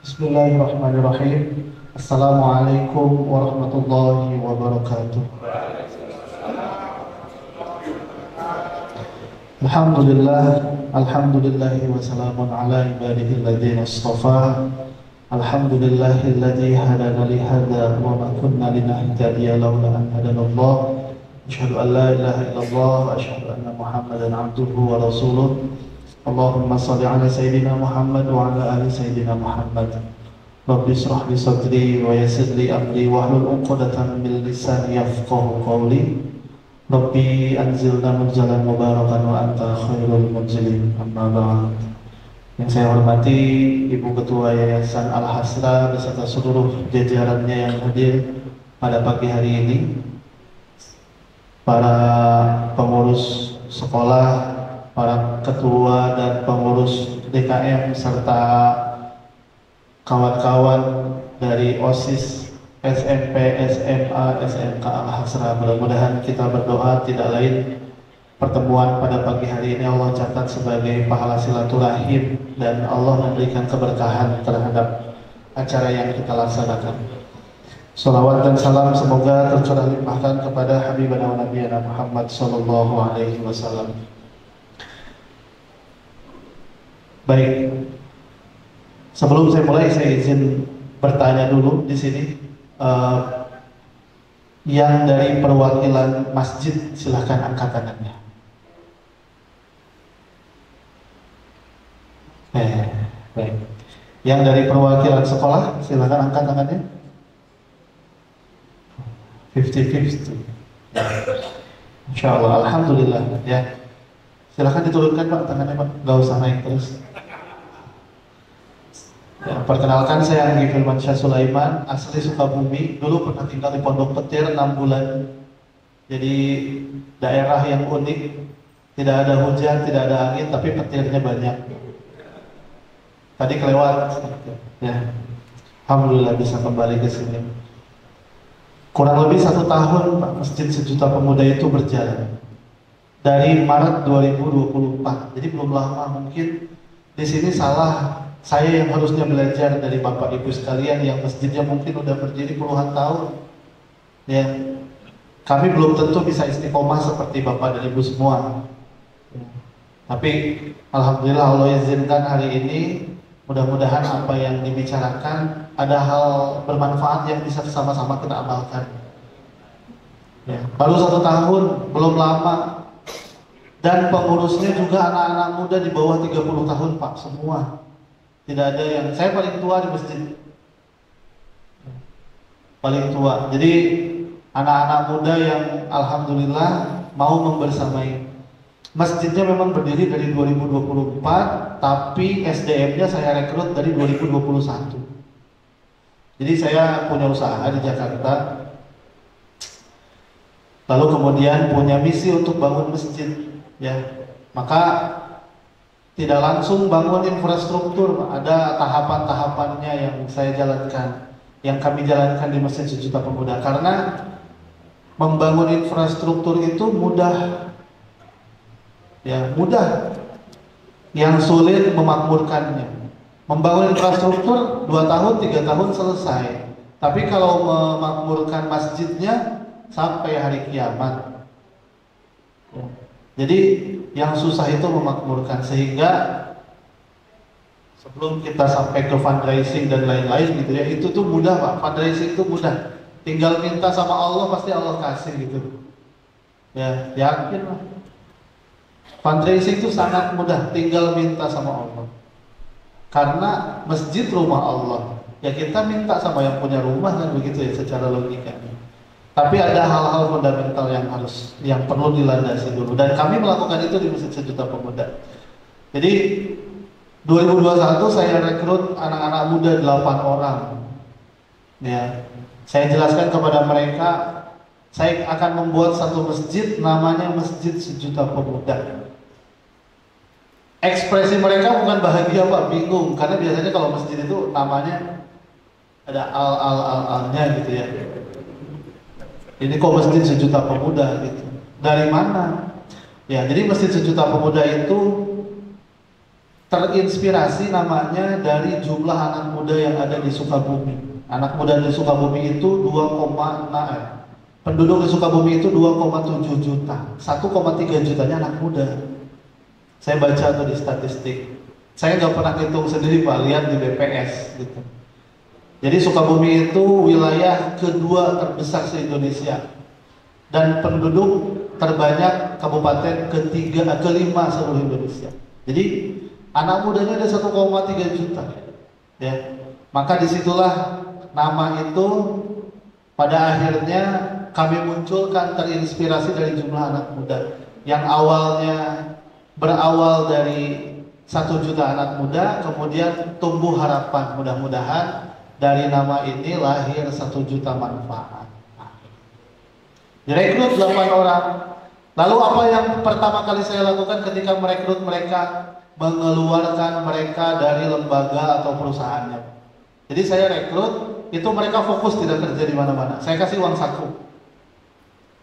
Bismillahirrahmanirrahim. Assalamualaikum warahmatullahi wabarakatuh. Alhamdulillah, alhamdulillahi wa salamun ala ibadihi alladhina istafa. Alhamdulillahilladzi hadana li hadza wa ma kunna linahtadiya laula an hadanallah. Asyhadu an la ilaha illallah wa asyhadu anna Muhammadan abduhu wa rasuluh. Allahumma shalli ala sayyidina Muhammad wa ala ali sayyidina Muhammad. Rabbi shrah li sadri wa yassir li amri wahlul 'uqdatam min lisani yafqahu qawli. Rabbi anzilna munzalan mubarakan wa anta khairul munzilin. Amma ba'd. Yang saya hormati Ibu Ketua Yayasan Al-Hasra beserta seluruh jajarannya yang hadir pada pagi hari ini, para pengurus sekolah, para ketua dan pengurus DKM serta kawan-kawan dari OSIS SMP, SMA, SMK Al-Hasra. Mudah-mudahan kita berdoa tidak lain pertemuan pada pagi hari ini Allah catat sebagai pahala silaturahim dan Allah memberikan keberkahan terhadap acara yang kita laksanakan. Salawat dan salam semoga tercurah limpahkan kepada Habibana wa Nabiyana Muhammad sallallahu alaihi wasallam. Baik, sebelum saya mulai saya izin bertanya dulu di sini. Yang dari perwakilan masjid silahkan angkat tangannya. Baik. Yang dari perwakilan sekolah silahkan angkat tangannya. 50-50. Insya Allah, alhamdulillah ya. Silahkan diturunkan Pak tangannya Pak, nggak usah naik terus. Ya, perkenalkan saya Anggi Firmansyah Sulaiman, asli Sukabumi, dulu pernah tinggal di Pondok Petir 6 bulan. Jadi daerah yang unik, tidak ada hujan, tidak ada angin, tapi petirnya banyak. Tadi kelewat, ya. Alhamdulillah bisa kembali ke sini. Kurang lebih 1 tahun Pak, Masjid Sejuta Pemuda itu berjalan. Dari Maret 2024, jadi belum lama. Mungkin di sini salah saya yang harusnya belajar dari Bapak Ibu sekalian yang masjidnya mungkin udah berdiri puluhan tahun. Ya, kami belum tentu bisa istiqomah seperti Bapak dan Ibu semua. Ya. Tapi alhamdulillah Allah izinkan hari ini, mudah-mudahan apa yang dibicarakan ada hal bermanfaat yang bisa sama-sama kita amalkan. Ya, baru 1 tahun, belum lama. Dan pengurusnya juga anak-anak muda di bawah 30 tahun Pak, semua. Tidak ada yang, saya paling tua di masjid, paling tua. Jadi anak-anak muda yang alhamdulillah mau membersamai. Masjidnya memang berdiri dari 2024, tapi SDM-nya saya rekrut dari 2021. Jadi saya punya usaha di Jakarta, lalu kemudian punya misi untuk bangun masjid, ya. Maka tidak langsung bangun infrastruktur, ada tahapan-tahapannya yang saya jalankan, yang kami jalankan di Masjid Sejuta Pemuda. Karena membangun infrastruktur itu mudah, ya mudah. Yang sulit memakmurkannya. Membangun infrastruktur 2 tahun, 3 tahun selesai. Tapi kalau memakmurkan masjidnya sampai hari kiamat. Ya. Jadi yang susah itu memakmurkan, sehingga sebelum kita sampai ke fundraising dan lain-lain gitu ya, itu tuh mudah Pak, fundraising itu mudah, tinggal minta sama Allah pasti Allah kasih gitu ya, yakin lah. Fundraising itu sangat mudah, tinggal minta sama Allah, karena masjid rumah Allah ya, kita minta sama yang punya rumah kan begitu ya secara logika. Tapi ada hal-hal fundamental yang perlu dilandasi dulu, dan kami melakukan itu di Masjid Sejuta Pemuda. Jadi 2021 saya rekrut anak-anak muda 8 orang. Ya, saya jelaskan kepada mereka, saya akan membuat satu masjid namanya Masjid Sejuta Pemuda. Ekspresi mereka bukan bahagia Pak, bingung, karena biasanya kalau masjid itu namanya ada al-nya gitu ya. Ini kok Masjid Sejuta Pemuda gitu. Dari mana? Ya, jadi Masjid Sejuta Pemuda itu terinspirasi namanya dari jumlah anak muda yang ada di Sukabumi. Anak muda di Sukabumi itu 2,6, penduduk di Sukabumi itu 2,7 juta. 1,3 jutanya anak muda. Saya baca tuh di statistik. Saya nggak pernah hitung sendiri Pak, lihat di BPS gitu. Jadi Sukabumi itu wilayah kedua terbesar se-Indonesia dan penduduk terbanyak kabupaten kelima seluruh Indonesia. Jadi anak mudanya ada 1,3 juta, ya. Maka disitulah nama itu pada akhirnya kami munculkan terinspirasi dari jumlah anak muda yang awalnya berawal dari 1 juta anak muda, kemudian tumbuh harapan mudah-mudahan dari nama ini lahir 1 juta manfaat. Direkrut 8 orang. Lalu apa yang pertama kali saya lakukan ketika merekrut mereka? Mengeluarkan mereka dari lembaga atau perusahaannya. Jadi saya rekrut, itu mereka fokus tidak kerja di mana-mana. Saya kasih uang saku.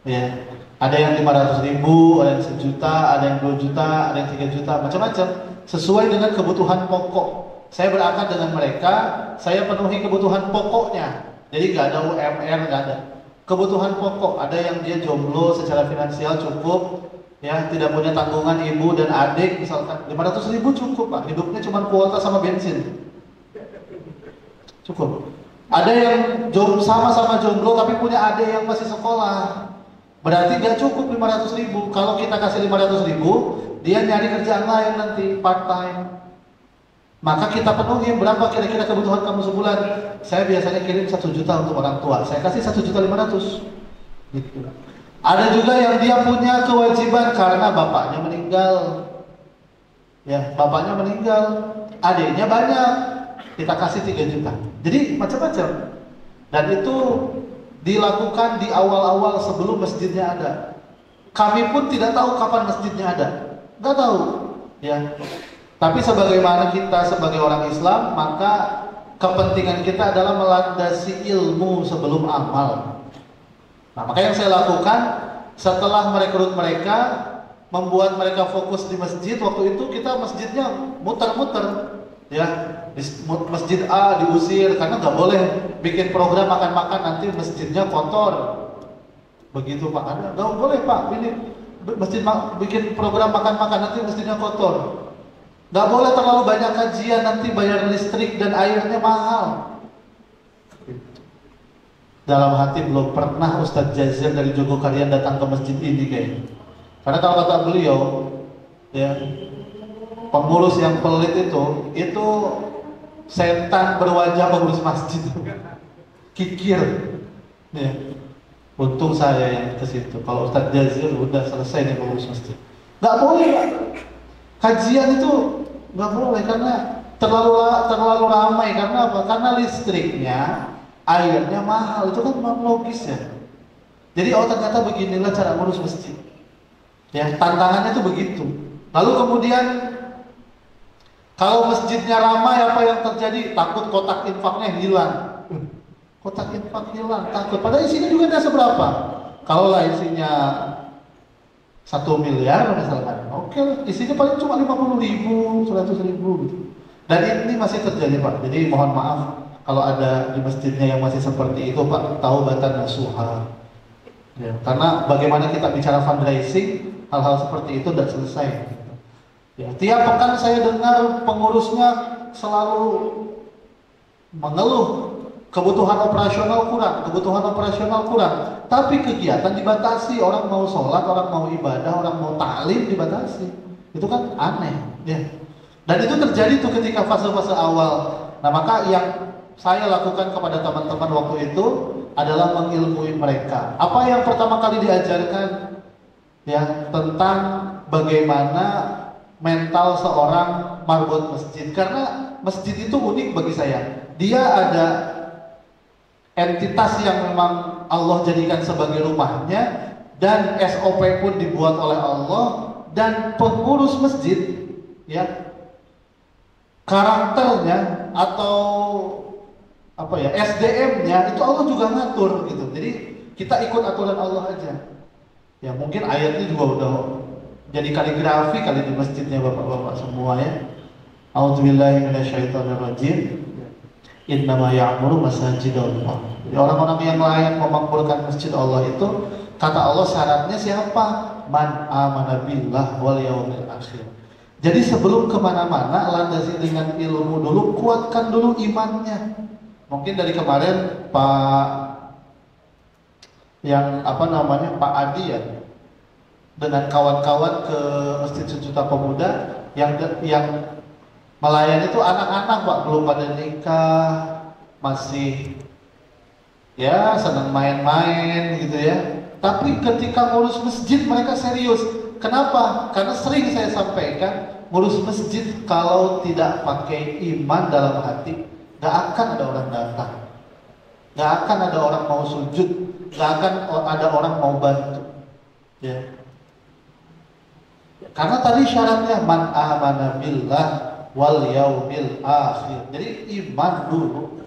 Ya, ada yang 500.000, ada yang 1 juta, ada yang 2 juta, ada yang 3 juta, macam-macam. Sesuai dengan kebutuhan pokok. Saya berakad dengan mereka, saya penuhi kebutuhan pokoknya. Jadi nggak ada UMR, nggak ada. Kebutuhan pokok, ada yang dia jomblo secara finansial cukup, ya tidak punya tanggungan ibu dan adik, misalkan 500.000 cukup Pak, hidupnya cuma kuota sama bensin, cukup. Ada yang sama-sama jomblo tapi punya adik yang masih sekolah, berarti nggak cukup 500.000. Kalau kita kasih 500.000, dia nyari kerjaan lain nanti part time. Maka kita penuhi berapa kira-kira kebutuhan kamu sebulan. Saya biasanya kirim 1 juta untuk orang tua, saya kasih 1.500.000 gitu. Ada juga yang dia punya kewajiban karena bapaknya meninggal, ya bapaknya meninggal, adiknya banyak, kita kasih 3 juta. Jadi macam-macam. Dan itu dilakukan di awal-awal sebelum masjidnya ada. Kami pun tidak tahu kapan masjidnya ada, nggak tahu, ya. Tapi sebagaimana kita sebagai orang Islam, maka kepentingan kita adalah melandasi ilmu sebelum amal. Nah, maka yang saya lakukan setelah merekrut mereka, membuat mereka fokus di masjid. Waktu itu kita masjidnya muter-muter, ya. Masjid A diusir karena nggak boleh bikin program makan-makan nanti masjidnya kotor. Begitu Pak, nggak boleh Pak, ini masjid bikin program makan-makan nanti masjidnya kotor. Nggak boleh terlalu banyak kajian, nanti bayar listrik dan airnya mahal. Dalam hati belum pernah Ustadz Jazir dari Jogokarian datang ke masjid ini kayaknya. Karena kalau kata beliau, ya pengurus yang pelit itu setan berwajah pengurus masjid, kikir. Ya. Untung saya yang ke situ. Kalau Ustadz Jazir udah selesai nih pengurus masjid. Nggak boleh Pak. Kajian itu nggak boleh karena terlalu ramai. Karena apa? Karena listriknya, airnya mahal. Itu kan logis ya. Jadi ternyata beginilah cara ngurus masjid. Ya, tantangannya itu begitu. Lalu kemudian kalau masjidnya ramai, apa yang terjadi? Takut kotak infaknya hilang. Kotak infak hilang, takut. Padahal isinya juga tidak seberapa. Kalau lah isinya 1 miliar misalkan, oke, isinya paling cuma 50.000, 100.000 gitu. Dan ini masih terjadi Pak. Jadi mohon maaf kalau ada di masjidnya yang masih seperti itu Pak, taubatan nasuha. Ya, karena bagaimana kita bicara fundraising, hal-hal seperti itu tidak selesai. Ya, tiap pekan saya dengar pengurusnya selalu mengeluh kebutuhan operasional kurang, tapi kegiatan dibatasi. Orang mau sholat, orang mau ibadah, orang mau ta'lim dibatasi. Itu kan aneh, ya. Dan itu terjadi tuh ketika fase-fase awal. Nah, maka yang saya lakukan kepada teman-teman waktu itu adalah mengilmui mereka. Apa yang pertama kali diajarkan? Ya, tentang bagaimana mental seorang marbot masjid. Karena masjid itu unik bagi saya. Dia ada entitas yang memang Allah jadikan sebagai rumahnya, dan SOP pun dibuat oleh Allah, dan pengurus masjid, ya, karakternya atau apa ya, SDM-nya itu Allah juga ngatur gitu. Jadi kita ikut aturan Allah aja. Ya mungkin ayatnya juga udah jadi kaligrafi kali di masjidnya bapak-bapak semua ya. A'udzubillahi minasyaitonirrajim. Innama ya'muru masajidallah. Jadi orang-orang yang layak memakmurkan masjid Allah itu, kata Allah syaratnya siapa? Man amana billah wal yaumil akhir. Jadi sebelum kemana-mana, landasi dengan ilmu dulu, kuatkan dulu imannya. Mungkin dari kemarin Pak Adi ya, dengan kawan-kawan ke Masjid Sejuta Pemuda yang melayani itu anak-anak Pak, belum pada nikah, masih ya senang main-main gitu ya. Tapi ketika ngurus masjid mereka serius. Kenapa? Karena sering saya sampaikan, ngurus masjid kalau tidak pakai iman dalam hati, gak akan ada orang datang, gak akan ada orang mau sujud, gak akan ada orang mau bantu ya. Karena tadi syaratnya man amana billah wal yaumil akhir. Jadi iman dulu.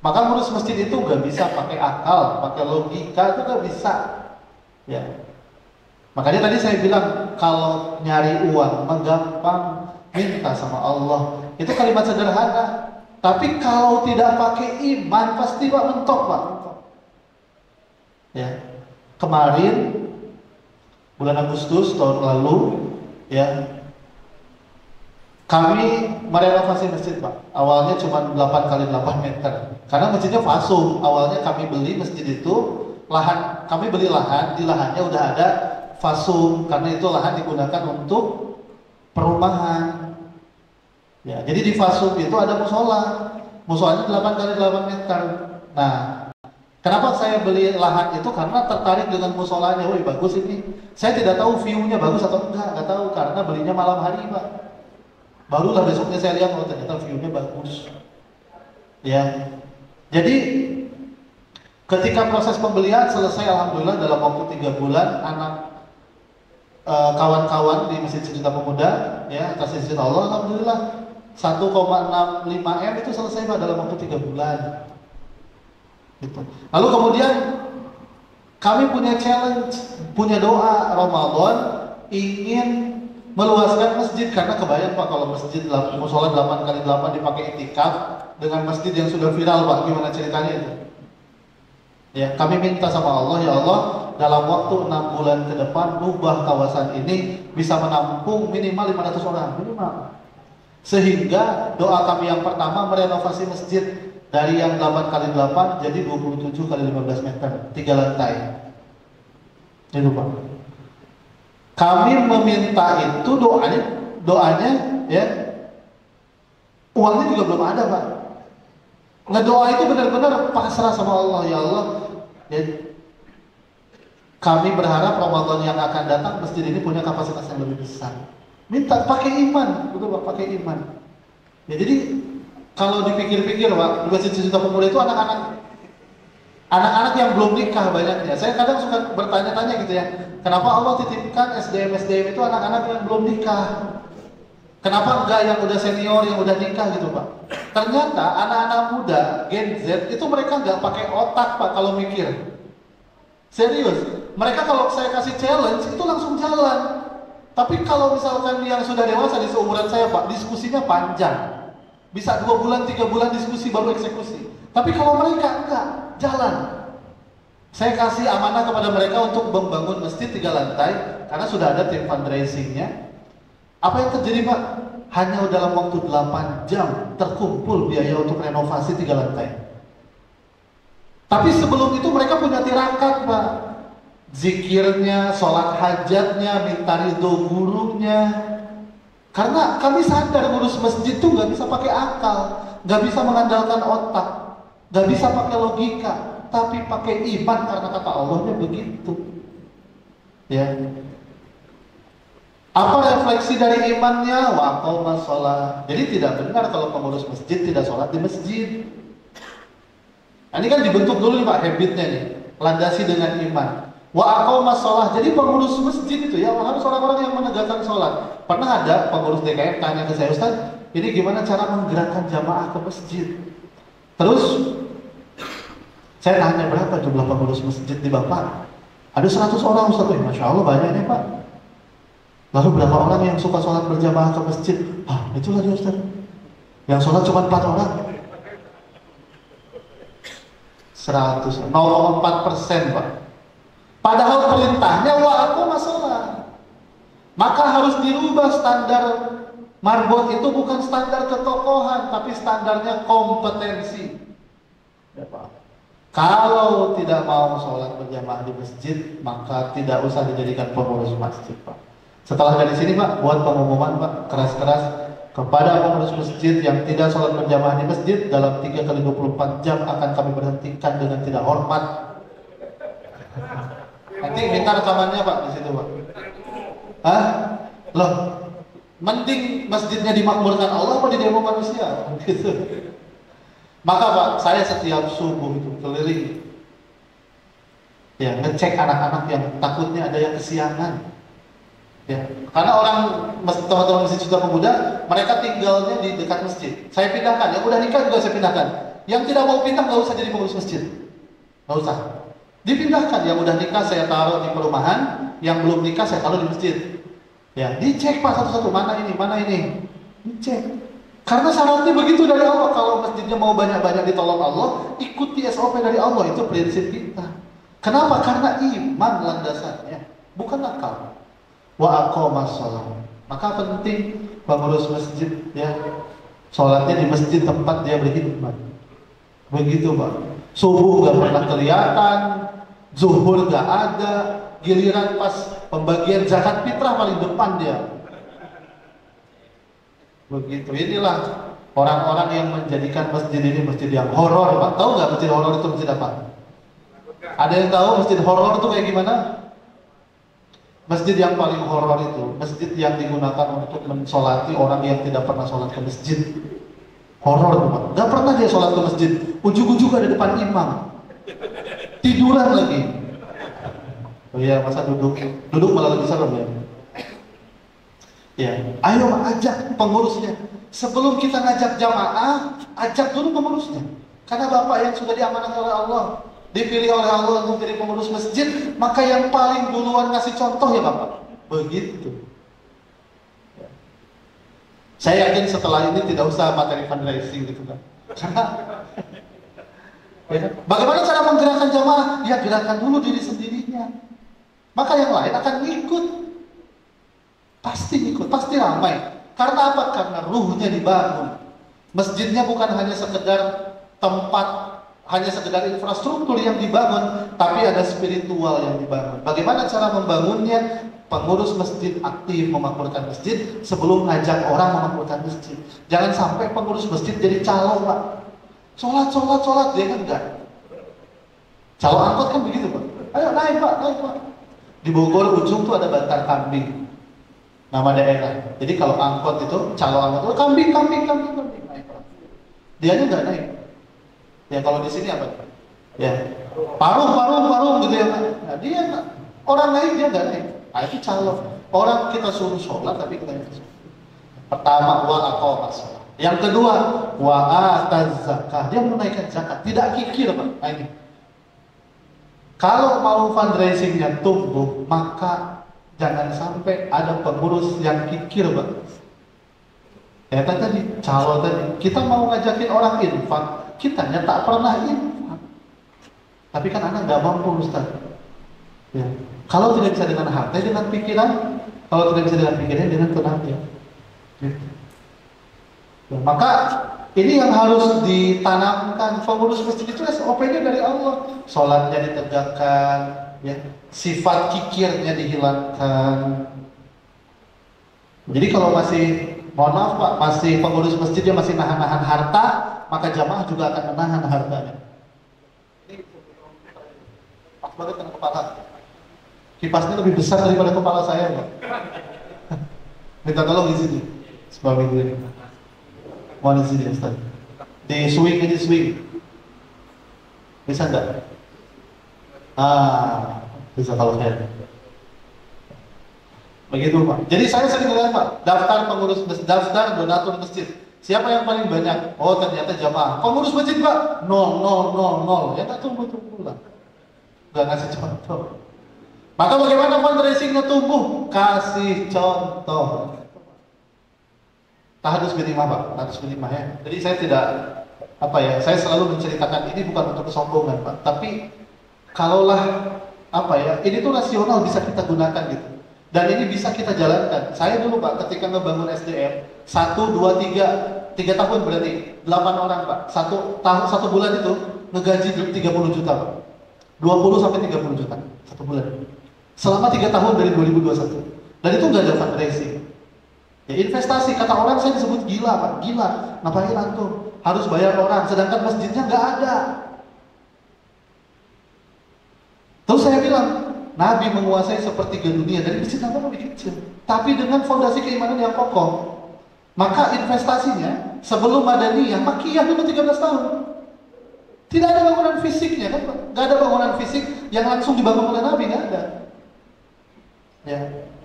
Maka ngurus masjid itu gak bisa pakai akal, pakai logika, itu gak bisa ya. Makanya tadi saya bilang kalau nyari uang menggampang, minta sama Allah. Itu kalimat sederhana. Tapi kalau tidak pakai iman pasti Pak mentok Pak. Ya. Kemarin bulan Agustus tahun lalu ya, kami merenovasi masjid Pak. Awalnya cuma 8 kali 8 meter. Karena masjidnya fasum. Awalnya kami beli masjid itu, kami beli lahan, di lahannya udah ada fasum, karena itu lahan digunakan untuk perumahan. Ya, jadi di fasum itu ada musola. Musolanya 8 kali 8 meter. Nah, kenapa saya beli lahan itu? Karena tertarik dengan musolanya. Wih, bagus ini. Saya tidak tahu view-nya bagus atau enggak tahu, karena belinya malam hari Pak. Barulah besoknya saya lihat, oh ternyata view-nya bagus. Ya. Jadi ketika proses pembelian selesai, alhamdulillah dalam waktu 3 bulan kawan-kawan di Masjid Sejuta Pemuda ya, atas izin Allah, alhamdulillah 1,65 M itu selesai Pak dalam waktu 3 bulan. Gitu. Lalu kemudian kami punya challenge, punya doa Ramadan, ingin meluaskan masjid, karena kebayang Pak kalau masjid musola 8 kali 8 dipakai itikaf dengan masjid yang sudah viral Pak, gimana ceritanya itu? Ya, kami minta sama Allah, ya Allah, dalam waktu 6 bulan ke depan rubah kawasan ini bisa menampung minimal 500 orang minimal. Sehingga doa kami yang pertama merenovasi masjid dari yang 8 kali 8 jadi 27 kali 15 meter, 3 lantai. Itu Pak. Kami meminta itu doanya ya. Uangnya juga belum ada Pak. Ngedoa itu benar-benar pasrah sama Allah, ya Allah. Ya, kami berharap Ramadan yang akan datang masjid ini punya kapasitas yang lebih besar. Minta pakai iman, betul Pak, pakai iman. Ya, jadi kalau dipikir-pikir Pak, di Masjid Sejuta Pemuda itu anak-anak yang belum nikah banyaknya. Saya kadang suka bertanya-tanya gitu ya, kenapa Allah titipkan SDM itu anak-anak yang belum nikah? Kenapa enggak yang udah senior, yang udah nikah gitu Pak? Ternyata anak-anak muda Gen Z itu mereka nggak pakai otak Pak kalau mikir. Serius, mereka kalau saya kasih challenge itu langsung jalan. Tapi kalau misalkan yang sudah dewasa di seumuran saya Pak, diskusinya panjang. Bisa 2 bulan, 3 bulan diskusi baru eksekusi. Tapi kalau mereka enggak, jalan. Saya kasih amanah kepada mereka untuk membangun masjid 3 lantai karena sudah ada tim fundraisingnya. Apa yang terjadi Pak? Hanya dalam waktu 8 jam terkumpul biaya untuk renovasi 3 lantai. Tapi sebelum itu mereka punya tirakat Pak. Zikirnya, sholat hajatnya, minta ridho gurunya. Karena kami sadar ngurus masjid itu gak bisa pakai akal, gak bisa mengandalkan otak, gak bisa pakai logika, tapi pakai iman karena kata Allahnya begitu. Ya. Apa refleksi dari imannya? Wa aqama sholat. Jadi tidak benar kalau pengurus masjid tidak sholat di masjid. Nah, ini kan dibentuk dulu nih Pak habitnya nih, landasi dengan iman. Wa aqama sholat. Jadi pengurus masjid itu ya harus orang-orang yang menegakkan sholat. Pernah ada pengurus DKM tanya ke saya, Ustaz, ini gimana cara menggerakkan jamaah ke masjid? Terus saya tanya, berapa jumlah pengurus masjid di Bapak? Ada 100 orang Ustaz. Masya Allah banyaknya Pak. Lalu berapa orang yang suka sholat berjamaah ke masjid? Ah, itulah dia Ustaz. Yang sholat cuma 4 orang. 0,4% Pak. Padahal perintahnya wa aqomas sholat. Maka harus dirubah standar marbot itu bukan standar ketokohan, tapi standarnya kompetensi. Ya, Pak. Kalau tidak mau sholat berjamaah di masjid, maka tidak usah dijadikan pengurus masjid, Pak. Setelah dari sini, Pak, buat pengumuman, Pak, keras-keras kepada pengurus masjid yang tidak sholat berjamaah di masjid dalam 3 kali 24 jam akan kami berhentikan dengan tidak hormat. Nanti minta rekamannya, Pak, di situ, Pak. Hah? Loh, mending masjidnya dimakmurkan Allah apa di demo manusia? Gitu. Maka Pak, saya setiap subuh itu keliling, ya, ngecek anak-anak yang takutnya ada yang kesiangan. Ya, karena orang teman-teman masjid Sudah Pemuda, mereka tinggalnya di dekat masjid. Saya pindahkan, yang udah nikah juga saya pindahkan. Yang tidak mau pindah nggak usah jadi pengurus masjid, nggak usah. Dipindahkan, yang udah nikah saya taruh di perumahan, yang belum nikah saya taruh di masjid. Ya, dicek Pak satu-satu, mana ini, dicek. Karena syaratnya begitu dari Allah. Kalau masjidnya mau banyak-banyak ditolong Allah, ikuti SOP dari Allah, itu prinsip kita. Kenapa? Karena iman landasannya, bukan akal. Wa aqomas sholat. Maka penting pengurus masjid, ya, sholatnya di masjid tempat dia berkhidmat. Begitu Pak. Subuh gak pernah kelihatan, zuhur gak ada, giliran pas pembagian zakat fitrah paling depan dia. Begitu. Inilah orang-orang yang menjadikan masjid ini masjid yang horor, Pak. Tahu nggak masjid horor itu masjid apa? Ada yang tahu masjid horor itu kayak gimana? Masjid yang paling horor itu masjid yang digunakan untuk mensolati orang yang tidak pernah sholat ke masjid. Horor tuh, Pak. Nggak pernah dia sholat ke masjid. Ujung-ujung ada depan imam. Tiduran lagi. Oh iya, masa duduk malah lebih serem ya. Ya, ayo ajak pengurusnya. Sebelum kita ngajak jamaah, ajak dulu pengurusnya. Karena Bapak yang sudah diamanahkan oleh Allah, dipilih oleh Allah untuk jadi pengurus masjid, maka yang paling duluan ngasih contoh ya Bapak. Begitu. Ya. Saya yakin setelah ini tidak usah materi fundraising gitu kan. Karena ya, bagaimana cara menggerakkan jamaah? Ya, gerakan dulu diri sendirinya. Maka yang lain akan ikut. Pasti ikut, pasti ramai. Karena apa? Karena ruhnya dibangun. Masjidnya bukan hanya sekedar tempat, hanya sekedar infrastruktur yang dibangun, tapi ada spiritual yang dibangun. Bagaimana cara membangunnya? Pengurus masjid aktif memakmurkan masjid sebelum ngajak orang memakmurkan masjid. Jangan sampai pengurus masjid jadi calo, Pak. Sholat, dia kan enggak. Calo angkot kan begitu, Pak. Ayo naik Pak. Di Bogor ujung tuh ada bantar kambing. Nama daerah. Jadi kalau angkot itu, calo angkot itu kambing naik. Dia aja nggak naik. Ya kalau di sini apa? Ya parung gitu ya. Nah, dia orang naik dia nggak naik. Nah, itu calo. Orang kita suruh sholat tapi kita nggak sholat. Pertama wa aqomas sholat. Yang kedua wa ataz zakah. Dia menaikkan zakat. Tidak kikir Pak. Nah, ini. Kalau mau fundraisingnya tumbuh, maka jangan sampai ada pengurus yang kikir, Pak. Ya tadi, calo tadi, kita mau ngajakin orang infak, kitanya tak pernah infak. Tapi kan anak nggak mampu, Ustaz. Ya. Kalau tidak bisa dengan hati, dengan pikiran. Kalau tidak bisa dengan pikiran, dengan tenaga. Gitu. Ya, maka ini yang harus ditanamkan. Pengurus masjid itu SOP-nya dari Allah. Sholatnya ditegakkan, ya, sifat kikirnya dihilangkan. Jadi kalau masih, mohon maaf Pak, masih pengurus masjidnya masih nahan-nahan harta, maka jamaah juga akan menahan hartanya. Ini pas banget dengan kepala. Kipasnya lebih besar daripada kepala saya, Pak. Minta tolong di sini. Sebab minggu ini. Mohon di sini, Ustaz. Di swing ini swing. Bisa enggak? Bisa kalau saya. Begitu Pak. Jadi saya sering lihat Pak, daftar pengurus masjid, daftar donatur masjid. Siapa yang paling banyak? Oh ternyata jamaah. Pengurus masjid Pak, 0. Ya tak tunggu lah. Gak ngasih contoh. Maka bagaimana fundraisingnya tumbuh? Kasih contoh. Tahadus bin Imam, Pak. Tahadus bin Imam, ya. Jadi saya tidak saya selalu menceritakan ini bukan untuk kesombongan, Pak. Tapi kalaulah ini tuh rasional bisa kita gunakan gitu. Dan ini bisa kita jalankan. Saya dulu, Pak, ketika ngebangun SDM 1, 2, 3 tahun berarti 8 orang, Pak. Satu bulan itu ngegaji 30 juta, Pak. 20 sampai 30 juta satu bulan. Selama 3 tahun dari 2021. Dan itu nggak ada fundraising. Ya investasi, kata orang saya disebut gila, Pak. Gila, ngapain antum? Harus bayar orang, sedangkan masjidnya nggak ada. Terus saya bilang, Nabi menguasai sepertiga dunia, dari masjid Nabawi lebih kecil. Tapi dengan fondasi keimanan yang kokoh. Maka investasinya sebelum Madaniyah, Makkiyah dulu 13 tahun. Tidak ada bangunan fisiknya kan, Pak? Nggak ada bangunan fisik yang langsung dibangun oleh Nabi, nggak ada. Ya.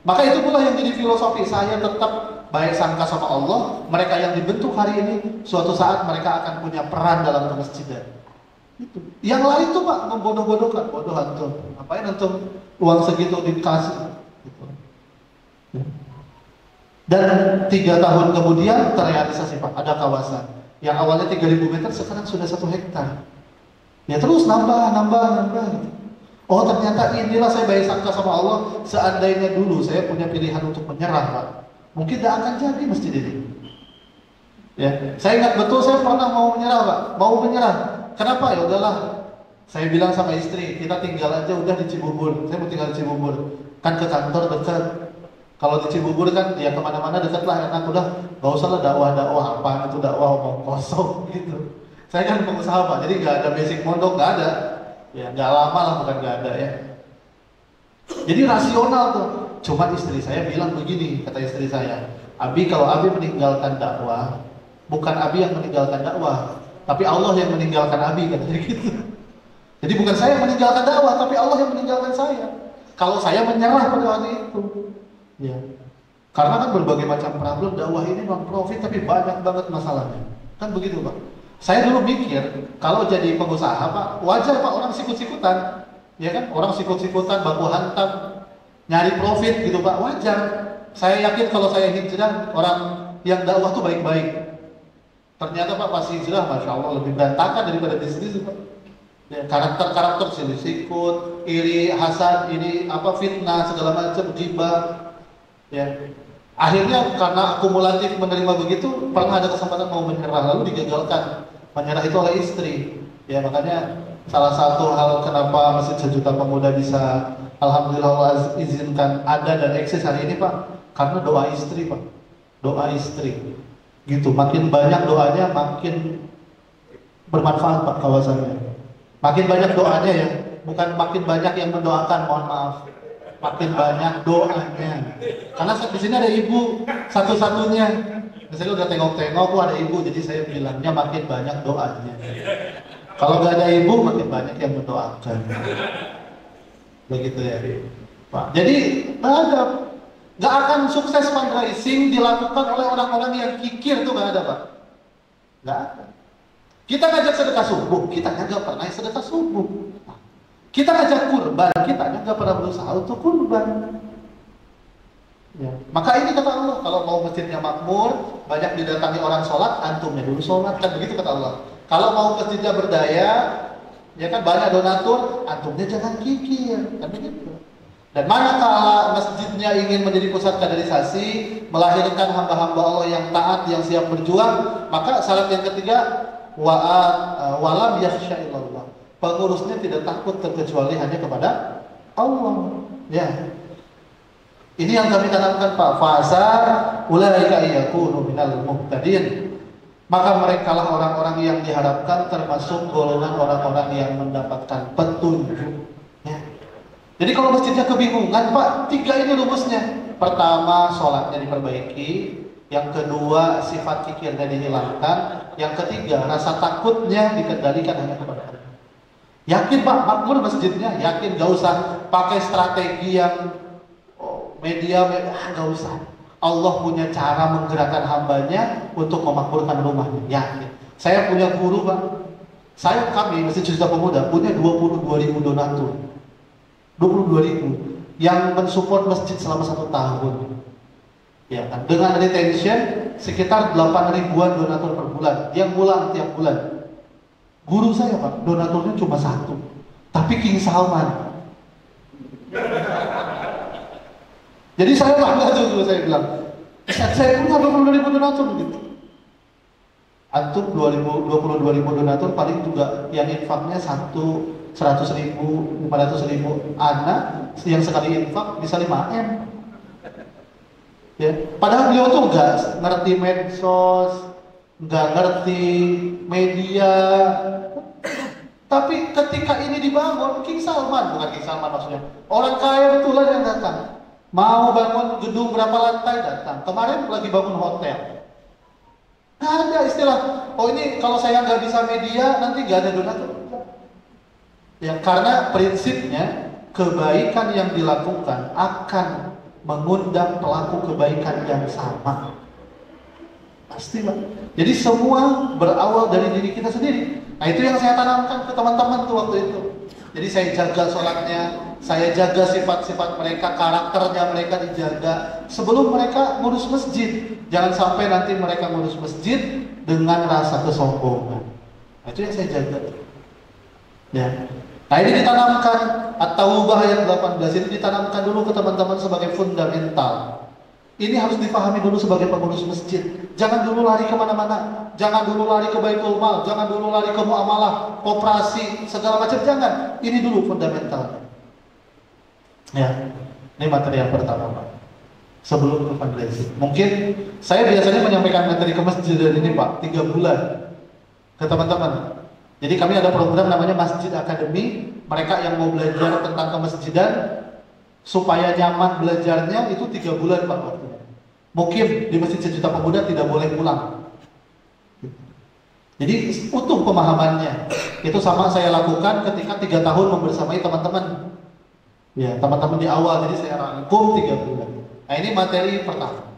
Maka itu pula yang jadi filosofi saya, tetap baik sangka sama Allah. Mereka yang dibentuk hari ini, suatu saat mereka akan punya peran dalam kemasjidan. Itu. Yang lain tuh, Pak, membodoh-bodohkan, bodoh antum. Ngapain antum uang segitu dikasih? Gitu. Dan 3 tahun kemudian terrealisasi, Pak, ada kawasan yang awalnya 3.000 meter sekarang sudah 1 hektar. Ya terus nambah gitu. Oh ternyata inilah saya baik sangka sama Allah. Seandainya dulu saya punya pilihan untuk menyerah, Pak, mungkin tidak akan jadi masjid ini. Ya, saya ingat betul saya pernah mau menyerah, Pak. Mau menyerah. Kenapa? Ya udahlah. Saya bilang sama istri, kita tinggal aja udah di Cibubur. Saya mau tinggal di Cibubur. Kan ke kantor dekat. Kalau di Cibubur kan ya kemana-mana dekat lah, enak, udah gak usah lah dakwah apa itu dakwah omong kosong gitu. Saya kan pengusaha, Pak, jadi nggak ada basic mondok, nggak ada. Ya nggak lama lah, bukan nggak ada ya. Jadi rasional tuh. Cuma istri saya bilang begini, kata istri saya, Abi, kalau Abi meninggalkan dakwah, bukan Abi yang meninggalkan dakwah, tapi Allah yang meninggalkan Abi, katanya gitu. Jadi bukan saya yang meninggalkan dakwah, tapi Allah yang meninggalkan saya. Kalau saya menyerah pada waktu itu, ya. Karena kan berbagai macam problem, dakwah ini non profit tapi banyak banget masalahnya. Kan begitu, Pak. Saya dulu mikir, kalau jadi pengusaha, Pak, wajar, Pak, orang sikut-sikutan. Ya kan, orang sikut-sikutan, baku hantam, nyari profit gitu, Pak, wajar. Saya yakin kalau saya hijrah, orang yang dakwah tuh baik-baik. Ternyata, Pak, pas hijrah, Masya Allah, lebih berantakan daripada bisnis, Pak. Ya, karakter-karakter sikut, iri, hasad, ini fitnah, segala macam, ghibah. Ya. Akhirnya karena akumulatif menerima begitu, pernah ada kesempatan mau menyerah, lalu digagalkan. Menyerah itu oleh istri. Ya, makanya salah satu hal kenapa Masjid Sejuta Pemuda bisa alhamdulillah Allah izinkan ada dan eksis hari ini, Pak, karena doa istri, Pak. Doa istri. Gitu, makin banyak doanya makin bermanfaat, Pak, kawasannya. Makin banyak doanya ya, bukan makin banyak yang mendoakan, mohon maaf. Makin banyak doanya. Karena di sini ada ibu satu-satunya. Misalnya udah tengok-tengok, ada ibu, jadi saya bilangnya makin banyak doanya. Kalau nggak ada ibu, makin banyak yang mendoakan. Begitu ya, Pak. Jadi nggak akan sukses fundraising dilakukan oleh orang-orang yang kikir, tuh nggak ada, Pak. Nggak ada. Kita ngajak sedekah subuh, kita nggak pernah sedekah subuh. Kita ngajak kurban, kita nggak pernah berusaha untuk kurban. Ya. Maka ini kata Allah, kalau mau masjidnya makmur, banyak didatangi orang sholat, antumnya dulu sholat, kan begitu kata Allah. Kalau mau masjidnya berdaya, ya kan banyak donatur, antumnya jangan kikir, kan begitu. Dan manakala masjidnya ingin menjadi pusat kaderisasi, melahirkan hamba-hamba Allah yang taat, yang siap berjuang, maka syarat yang ketiga, walam yakhsha illallah. Pengurusnya tidak takut terkecuali hanya kepada Allah. Ya. Ini yang kami tanamkan, Pak. Fasar ulaika yakunu minal muhtadin. Maka merekalah orang-orang yang diharapkan termasuk golongan orang-orang yang mendapatkan petunjuk. Ya. Jadi kalau masjidnya kebingungan, Pak, 3 ini rumusnya. Pertama, sholatnya diperbaiki. Yang kedua, sifat kikirnya dihilangkan. Yang ketiga, rasa takutnya dikendalikan hanya kepada Allah. Yakin, Pak, makmur masjidnya, yakin, gak usah pakai strategi yang media, gak usah. Allah punya cara menggerakkan hambanya untuk memakmurkan rumahnya, yakin. Saya punya guru, Pak. Kami Masjid Sejuta Pemuda punya 22.000 donatur. 22.000. yang mensupport masjid selama 1 tahun. Ya kan? Dengan retention sekitar 8 ribuan donatur per bulan yang pulang tiap bulan. Guru saya Pak, donaturnya cuma 1, tapi King Salman. Jadi saya bangga tuh dulu, saya bilang, saya punya 22 ribu donatur gitu. Antum 22 ribu donatur paling juga yang infaknya 100 ribu, 500 ribu. Anak yang sekali infak bisa 5 M. Ya. Padahal beliau tuh nggak ngerti medsos, nggak ngerti media. Tapi ketika ini dibangun, King Salman, bukan King Salman maksudnya, orang kaya betulan yang datang. Mau bangun gedung berapa lantai datang. Kemarin lagi bangun hotel. Nggak ada istilah, oh ini kalau saya nggak bisa media, nanti nggak ada donatur. Ya, karena prinsipnya kebaikan yang dilakukan akan mengundang pelaku kebaikan yang sama. Pastilah. Jadi semua berawal dari diri kita sendiri. Nah itu yang saya tanamkan ke teman-teman tuh waktu itu. Jadi saya jaga sholatnya, saya jaga sifat-sifat mereka, karakternya mereka dijaga sebelum mereka ngurus masjid. Jangan sampai nanti mereka ngurus masjid dengan rasa kesombongan. Nah, itu yang saya jaga. Ya. Nah ini ditanamkan, At-Taubah ayat 18 ini ditanamkan dulu ke teman-teman sebagai fundamental. Ini harus dipahami dulu sebagai pengurus masjid. Jangan dulu lari kemana-mana. Jangan dulu lari ke Baitul Mal. Jangan dulu lari ke muamalah, koperasi, segala macam. Jangan. Ini dulu fundamental. Ya, ini materi yang pertama Pak. Sebelum ke fundraising. Mungkin saya biasanya menyampaikan materi ke masjid ini Pak 3 bulan ke teman-teman. Jadi kami ada program namanya Masjid Academy. Mereka yang mau belajar tentang kemasjidan supaya nyaman belajarnya itu 3 bulan Pak waktunya. Mungkin di Masjid Sejuta Pemuda tidak boleh pulang. Jadi utuh pemahamannya. Itu sama saya lakukan ketika 3 tahun membersamai teman-teman. Ya, teman-teman di awal, jadi saya rangkum 3 bulan. Nah ini materi pertama.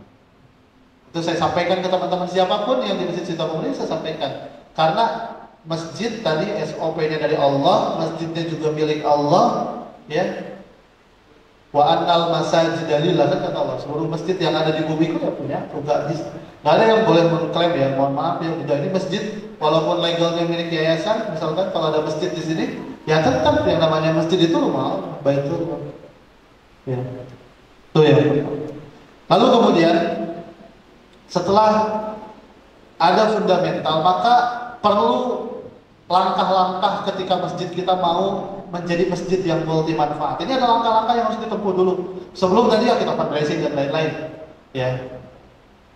Itu saya sampaikan ke teman-teman siapapun yang di Masjid Sejuta Pemuda, saya sampaikan. Karena masjid tadi SOP-nya dari Allah, masjidnya juga milik Allah, ya. Wa annal masajida lillah, kan kata Allah, seluruh masjid yang ada di bumi itu ya punya, nggak ada yang boleh mengklaim ya, mohon maaf ya, udah ini masjid walaupun legalnya milik yayasan, misalkan kalau ada masjid di sini, ya tetap yang namanya masjid itu rumah Allah, baitul. Ya. Itu ya. Lalu kemudian setelah ada fundamental, maka perlu langkah-langkah ketika masjid kita mau menjadi masjid yang multi manfaat. Ini ada langkah-langkah yang harus ditempuh dulu sebelum tadi ya kita fundraising dan lain-lain. Ya.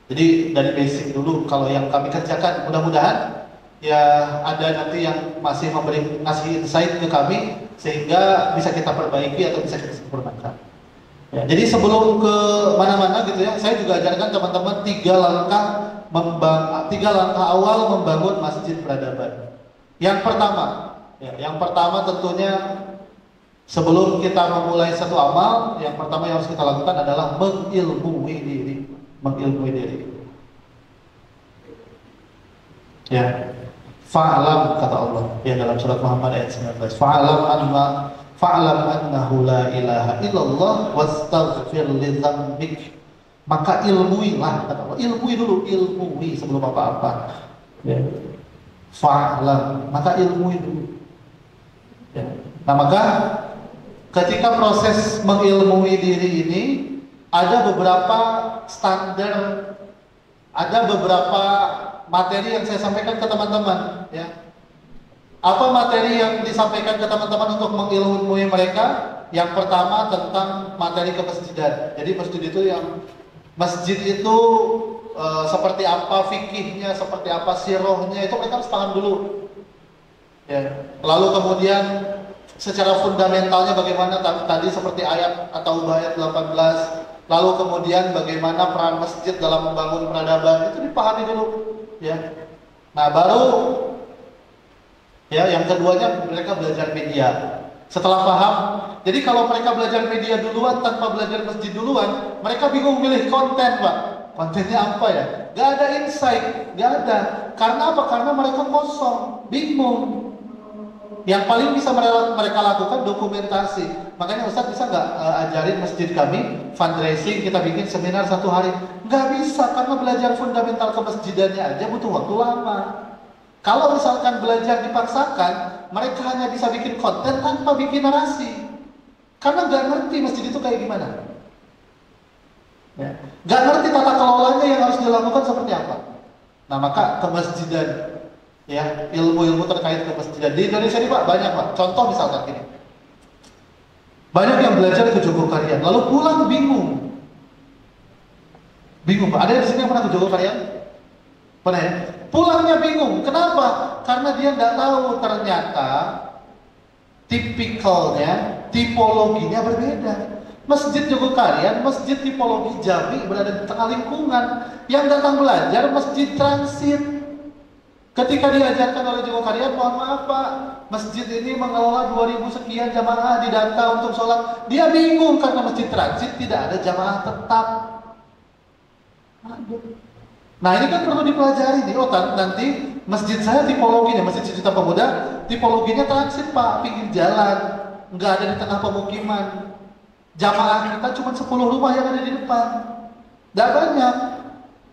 Jadi dari basic dulu kalau yang kami kerjakan, mudah-mudahan ya ada nanti yang masih ngasih insight ke kami sehingga bisa kita perbaiki atau bisa kita sempurnakan. Ya, jadi sebelum ke mana-mana gitu ya, saya juga ajarkan teman-teman 3 langkah awal membangun masjid peradaban. Yang pertama tentunya sebelum kita memulai satu amal, yang pertama yang harus kita lakukan adalah mengilmui diri. Ya, fa'lam kata Allah ya dalam surat Muhammad ayat 19. Fa'lam annahu la ilaha illallah wastaghfir li dzambik. Maka ilmuilah kata Allah. Ilmui sebelum apa-apa. Ya. Fa'lam, maka ilmui dulu. Ya. Nah maka ketika proses mengilmui diri ini ada beberapa standar, ada beberapa materi yang saya sampaikan ke teman-teman. Ya. Apa materi yang disampaikan ke teman-teman untuk mengilmui mereka? Yang pertama tentang materi kemasjidan. Jadi masjid itu seperti apa fikihnya, seperti apa sirohnya, itu mereka harus paham dulu. Ya. Lalu kemudian secara fundamentalnya bagaimana tadi seperti ayat atau ayat 18. Lalu kemudian bagaimana peran masjid dalam membangun peradaban, itu dipahami dulu. Ya. Nah baru ya yang keduanya mereka belajar media. Setelah paham, jadi kalau mereka belajar media duluan tanpa belajar masjid duluan, mereka bingung milih konten Pak. Kontennya apa ya? Gak ada insight, gak ada. Karena apa? Karena mereka kosong, bingung. Yang paling bisa mereka lakukan dokumentasi. Makanya Ustadz bisa nggak ajarin masjid kami fundraising, kita bikin seminar 1 hari? Nggak bisa, karena belajar fundamental kemasjidannya aja butuh waktu lama. Kalau misalkan belajar dipaksakan, mereka hanya bisa bikin konten tanpa bikin narasi. Karena nggak ngerti masjid itu kayak gimana. Ya. Nggak ngerti tata kelolanya yang harus dilakukan seperti apa. Nah maka kemasjidan, ya ilmu-ilmu terkait kemasjidan di Indonesia ini Pak banyak Pak. Contoh misalkan gini, banyak yang belajar ke Jogokarian, lalu pulang bingung Pak. Ada yang di sini yang pernah ke Jogokarian? Pernah ya? Pulangnya bingung. Kenapa? Karena dia nggak tahu ternyata tipikalnya, tipologinya berbeda. Masjid Jogokarian, masjid tipologi Jami berada di tengah lingkungan. Yang datang belajar masjid transit. Ketika diajarkan oleh Jogokarian, mohon maaf Pak, masjid ini mengelola 2000 sekian jamaah didata untuk sholat. Dia bingung karena masjid transit tidak ada jamaah tetap. Nah ini kan perlu dipelajari nih. Oh nanti masjid saya tipologinya, Masjid Sejuta Pemuda tipologinya transit Pak, pinggir jalan, nggak ada di tengah pemukiman. Jamaah kita cuma 10 rumah yang ada di depan, nggak banyak,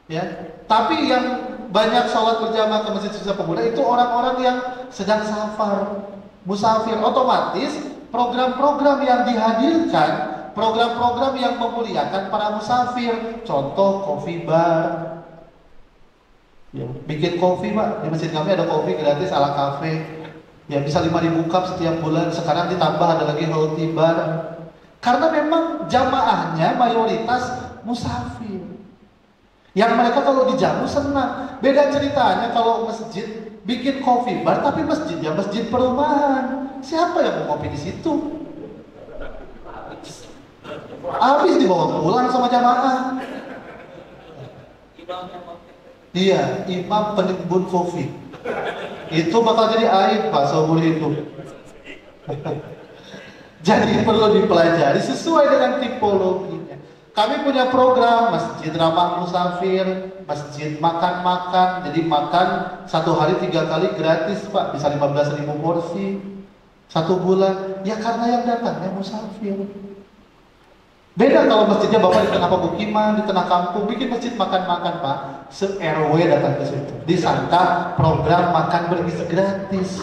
ya. Tapi yang banyak sholat berjamaah ke Masjid Sejuta Pemuda itu orang-orang yang sedang safar, musafir. Otomatis program-program yang dihadirkan, program-program yang memuliakan para musafir. Contoh coffee bar. Ya, bikin kopi Pak, di masjid kami ada kopi gratis ala cafe. Ya bisa 5.000 cup setiap bulan. Sekarang ditambah ada lagi healthy bar. Karena memang jamaahnya mayoritas musafir. Yang mereka kalau dijamu senang. Beda ceritanya kalau masjid bikin coffee bar, tapi masjidnya masjid perumahan. Siapa yang mau kopi di situ? Habis dibawa pulang sama jamaah. Iya, imam penimbun kopi. Itu bakal jadi aib Pak seumur hidup. Jadi perlu dipelajari sesuai dengan tipologinya. Kami punya program masjid ramah musafir, masjid makan-makan. Jadi makan 1 hari 3 kali gratis Pak, bisa 15.000 porsi 1 bulan. Ya karena yang datangnya musafir. Beda kalau masjidnya Bapak di tengah pemukiman, di tengah kampung, bikin masjid makan-makan Pak, se-RW datang ke situ. Disangka program makan bergizi gratis.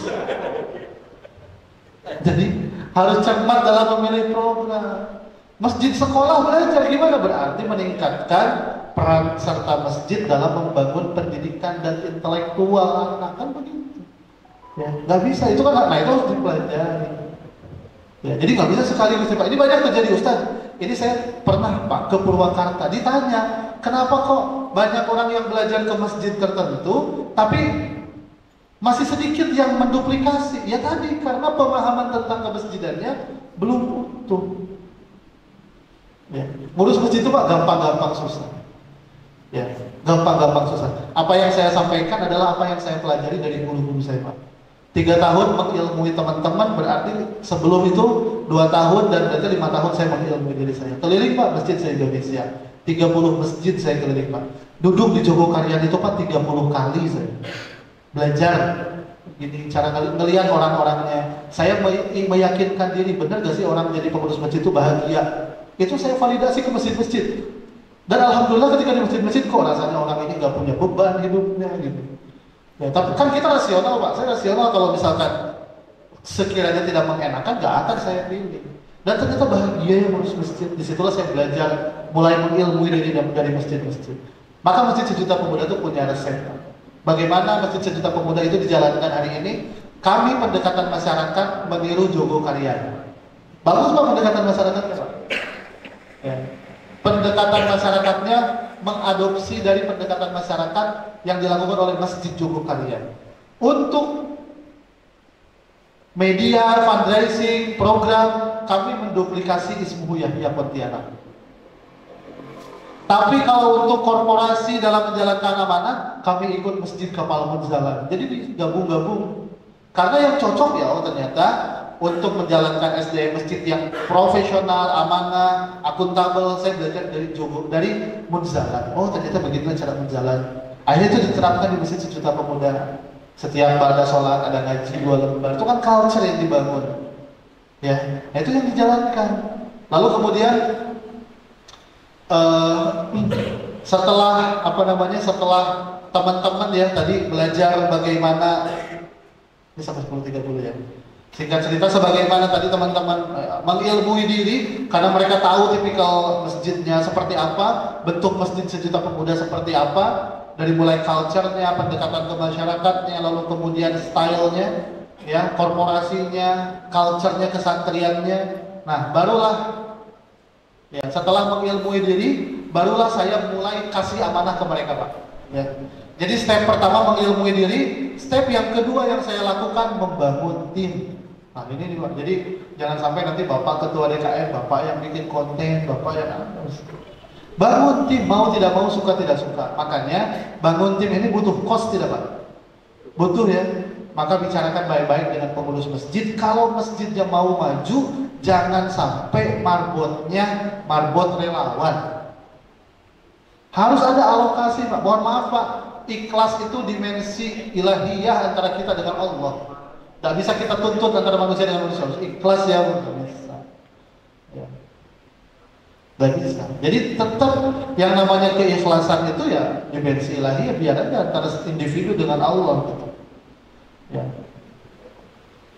Jadi harus cermat dalam memilih program. Masjid sekolah belajar gimana? Berarti meningkatkan peran serta masjid dalam membangun pendidikan dan intelektual anak, kan begitu. Ya, nggak bisa itu kan, nah itu harus dipelajari. Ya, jadi nggak bisa sekaligus Pak. Ini banyak terjadi Ustaz. Ini saya pernah Pak ke Purwakarta, ditanya kenapa kok banyak orang yang belajar ke masjid tertentu, tapi masih sedikit yang menduplikasi. Ya tadi karena pemahaman tentang kemasjidannya belum utuh. Ya, ngurus masjid itu Pak gampang-gampang susah. Ya, gampang-gampang susah. Apa yang saya sampaikan adalah apa yang saya pelajari dari guru-guru saya Pak. 3 tahun mengilmui teman-teman, berarti sebelum itu 2 tahun dan berarti 5 tahun saya mengilmui diri saya. Keliling Pak masjid saya Indonesia, 30 masjid saya keliling Pak. Duduk di Jogokarian itu Pak 30 kali saya belajar gini cara ngelihat orang-orangnya. Saya meyakinkan diri, benar gak sih orang jadi pengurus masjid itu bahagia? Itu saya validasi ke masjid-masjid. Dan alhamdulillah ketika di masjid-masjid kok rasanya orang ini gak punya beban hidupnya gitu. Ya, tapi kan kita rasional Pak, saya rasional kalau misalkan sekiranya tidak mengenakan gak akan saya pilih. Dan ternyata bahagia yang ngurus masjid. Disitulah saya belajar mulai mengilmui dari masjid-masjid. Maka Masjid Sejuta Pemuda itu punya resep. Bagaimana Masjid Sejuta Pemuda itu dijalankan hari ini? Kami pendekatan masyarakat meniru Jogokarian. Bagus Pak pendekatan masyarakatnya Pak. Ya. Pendekatan masyarakatnya mengadopsi dari pendekatan masyarakat yang dilakukan oleh Masjid Jogokarian. Untuk media, fundraising, program, kami menduplikasi Ismuhu Yahya Pontianak. Tapi kalau untuk korporasi dalam menjalankan amanah, kami ikut Masjid Kapal Munzalan. Jadi digabung-gabung. Karena yang cocok ya, ternyata untuk menjalankan SDM masjid yang profesional, amanah, akuntabel, saya belajar dari Munzalan. Oh ternyata begitu cara menjalan. Akhirnya itu diterapkan di Masjid Sejuta Pemuda. Setiap pada sholat ada ngaji 2 lembar. Itu kan culture yang dibangun. Ya, nah itu yang dijalankan. Lalu kemudian setelah setelah teman-teman ya tadi belajar bagaimana, ini sampai 10.30 ya. Singkat cerita, sebagaimana tadi teman-teman mengilmui diri karena mereka tahu tipikal masjidnya seperti apa, bentuk masjid sejuta pemuda seperti apa, dari mulai culture-nya, pendekatan ke masyarakatnya, lalu kemudian stylenya, ya, korporasinya, culture-nya, kesantriannya. Nah, barulah ya setelah mengilmui diri, barulah saya mulai kasih amanah ke mereka, Pak. Ya. Jadi step pertama mengilmui diri, step yang kedua yang saya lakukan membangun tim. Nah ini nih Pak, jadi jangan sampai nanti Bapak Ketua DKM, Bapak yang bikin konten, Bapak yang bangun tim, mau tidak mau, suka tidak suka. Makanya bangun tim ini butuh cost tidak Pak? Butuh ya. Maka bicarakan baik-baik dengan pengurus masjid. Kalau masjidnya mau maju, jangan sampai marbotnya marbot relawan. Harus ada alokasi Pak. Mohon maaf Pak, ikhlas itu dimensi ilahiyah antara kita dengan Allah. Tidak bisa kita tuntut antara manusia dengan manusia. Harus ikhlas ya, tidak bisa. Ya. Tidak bisa. Jadi tetap yang namanya keikhlasan itu ya dimensi ilahiyah, biar aja antara individu dengan Allah gitu. Ya.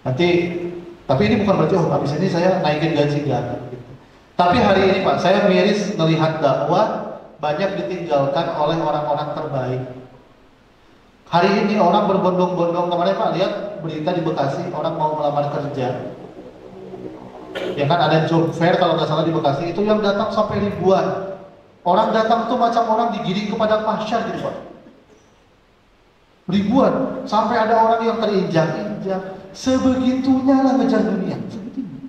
Nanti, tapi ini bukan berarti habis ini saya naikin gaji enggak gitu. Tapi hari ini Pak, saya miris melihat dakwah banyak ditinggalkan oleh orang-orang terbaik. Hari ini orang berbondong-bondong, kemarin Pak lihat berita di Bekasi, orang mau melamar kerja. Ya kan ada job fair kalau nggak salah di Bekasi, itu yang datang sampai ribuan. Orang datang tuh macam orang digiring kepada mahsyar gitu Pak. Ribuan, sampai ada orang yang terinjak-injak. Sebegitunya lah ngejar dunia, sebegitunya.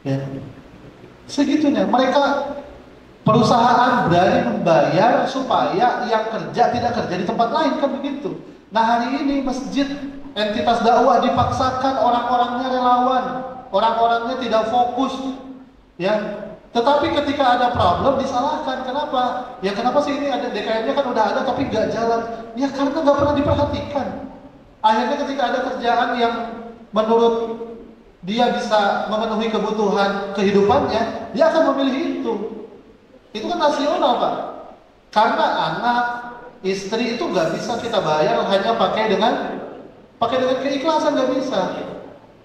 Ya. Segitunya, mereka perusahaan berani membayar supaya yang kerja tidak kerja di tempat lain, kan begitu. Nah hari ini masjid, entitas dakwah dipaksakan orang-orangnya relawan, orang-orangnya tidak fokus, ya. Tetapi ketika ada problem disalahkan. Kenapa? Ya kenapa sih ini ada DKM-nya kan udah ada tapi nggak jalan? Ya karena nggak pernah diperhatikan. Akhirnya ketika ada kerjaan yang menurut dia bisa memenuhi kebutuhan kehidupannya, dia akan memilih itu. Itu kan nasional Pak. Karena anak, istri itu nggak bisa kita bayar hanya pakai dengan keikhlasan, nggak bisa.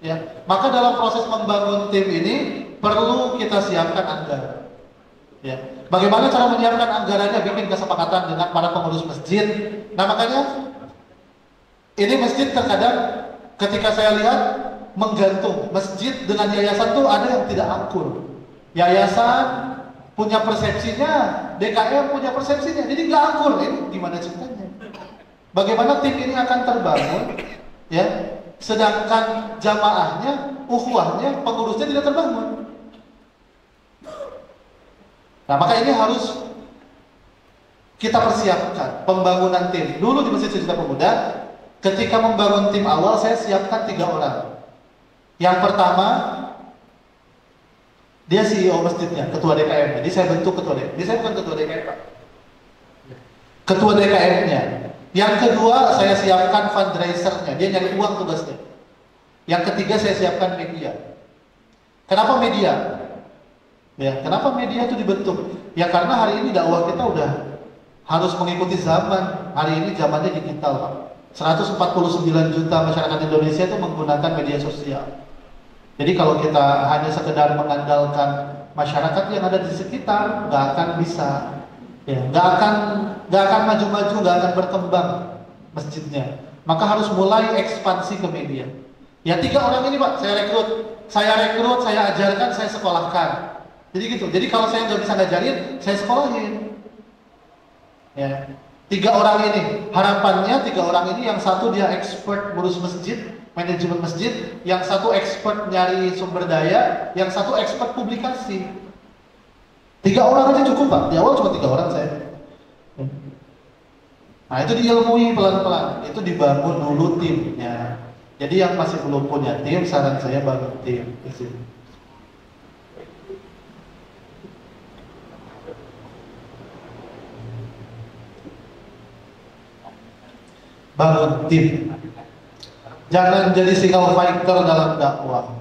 Ya, maka dalam proses membangun tim ini perlu kita siapkan anggaran. Ya, bagaimana cara menyiapkan anggarannya? Bikin kesepakatan dengan para pengurus masjid. Nah makanya ini masjid terkadang ketika saya lihat menggantung masjid dengan yayasan tuh ada yang tidak akur. Yayasan punya persepsinya, DKM punya persepsinya, jadi nggak akur. Ini gimana ceritanya? Bagaimana tim ini akan terbangun? Ya, sedangkan jamaahnya, ukhuwahnya, pengurusnya tidak terbangun. Nah, maka ini harus kita persiapkan pembangunan tim. Dulu di Masjid Sejuta Pemuda, ketika membangun tim awal, saya siapkan 3 orang. Yang pertama, dia CEO masjidnya, ketua DKM. Jadi saya bentuk ketua DKM. Jadi saya bukan ketua DKM, Pak. Ketua DKM-nya. Yang kedua, saya siapkan fundraiser-nya. Dia nyari uang tugasnya. Yang ketiga, saya siapkan media. Kenapa media? Ya, kenapa media itu dibentuk? Ya karena hari ini dakwah kita udah harus mengikuti zaman. Hari ini zamannya digital, Pak. 149 juta masyarakat Indonesia itu menggunakan media sosial. Jadi kalau kita hanya sekedar mengandalkan masyarakat yang ada di sekitar, nggak akan bisa, ya, nggak akan maju-maju, nggak akan berkembang masjidnya. Maka harus mulai ekspansi ke media. Ya 3 orang ini Pak, saya rekrut, saya ajarkan, saya sekolahkan. Jadi gitu. Jadi kalau saya nggak bisa ngajarin, saya sekolahin. Ya, 3 orang ini, harapannya 3 orang ini, yang satu dia expert ngurus masjid, manajemen masjid, yang satu expert nyari sumber daya, yang satu expert publikasi. 3 orang aja cukup Pak. Di awal cuma 3 orang saya. Nah itu diilmui pelan-pelan, itu dibangun dulu timnya. Jadi yang masih belum punya tim, saran saya bangun tim. bangun tim. Jangan jadi single fighter dalam dakwah.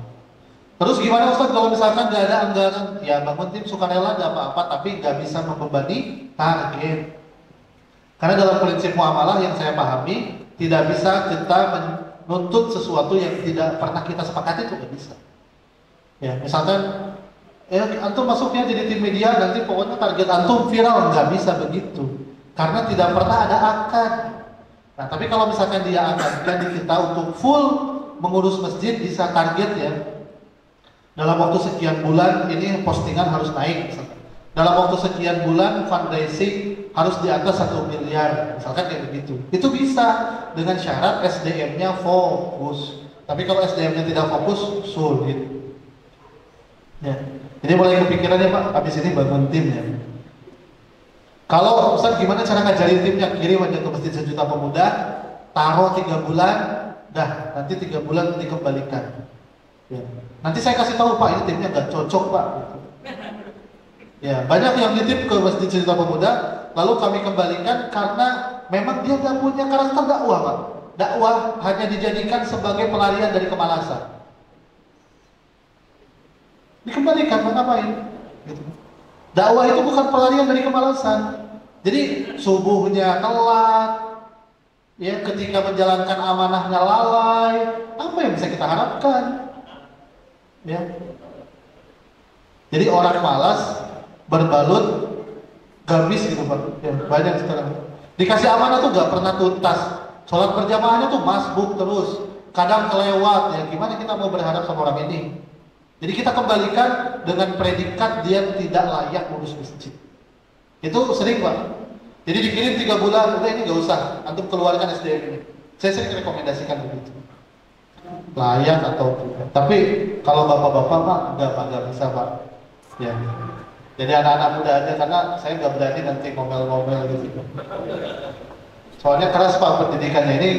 Terus gimana Ustaz kalau misalkan nggak ada anggaran? Ya bangun tim sukarela nggak apa-apa, tapi nggak bisa membebani target. Karena dalam prinsip muamalah yang saya pahami, tidak bisa kita menuntut sesuatu yang tidak pernah kita sepakati, itu nggak bisa. Ya misalkan, antum masuknya jadi tim media, nanti pokoknya target antum viral, nggak bisa begitu. Karena tidak pernah ada akad. Nah, tapi kalau misalkan dia akadkan di kita untuk full mengurus masjid, bisa target ya. Dalam waktu sekian bulan ini postingan harus naik misalkan. Dalam waktu sekian bulan fundraising harus di atas 1 miliar, misalkan kayak begitu. Itu bisa dengan syarat SDM-nya fokus. Tapi kalau SDM-nya tidak fokus, sulit. Ya. Jadi mulai kepikiran ya Pak, habis ini bangun tim ya. Kalau Ustaz gimana cara ngajarin timnya? Kirim aja ke Masjid Sejuta Pemuda, taruh 3 bulan, dah nanti 3 bulan dikembalikan. Ya. Nanti saya kasih tahu Pak, ini timnya nggak cocok Pak. Ya, banyak yang nitip ke Masjid Sejuta Pemuda, lalu kami kembalikan karena memang dia nggak punya karakter dakwah Pak. Dakwah hanya dijadikan sebagai pelarian dari kemalasan. Dikembalikan, mau ngapain? Gitu. Dakwah itu bukan pelarian dari kemalasan. Jadi subuhnya telat, ya ketika menjalankan amanahnya lalai, apa yang bisa kita harapkan? Ya. Jadi orang malas berbalut gamis gitu Pak. Ya, banyak sekarang. Dikasih amanah tuh gak pernah tuntas. Sholat berjamaahnya tuh masbuk terus. Kadang kelewat ya. Gimana kita mau berharap sama orang ini? Jadi kita kembalikan dengan predikat dia tidak layak ngurus masjid. Itu sering Pak. Jadi dikirim 3 bulan, udah ini gak usah, antum keluarkan SDM ini. Saya sering rekomendasikan begitu. Layak atau tidak. Tapi kalau bapak-bapak Pak, enggak bisa Pak. Ya. Jadi anak-anak muda aja, karena saya nggak berani nanti ngomel-ngomel gitu. Soalnya keras Pak pendidikannya ini.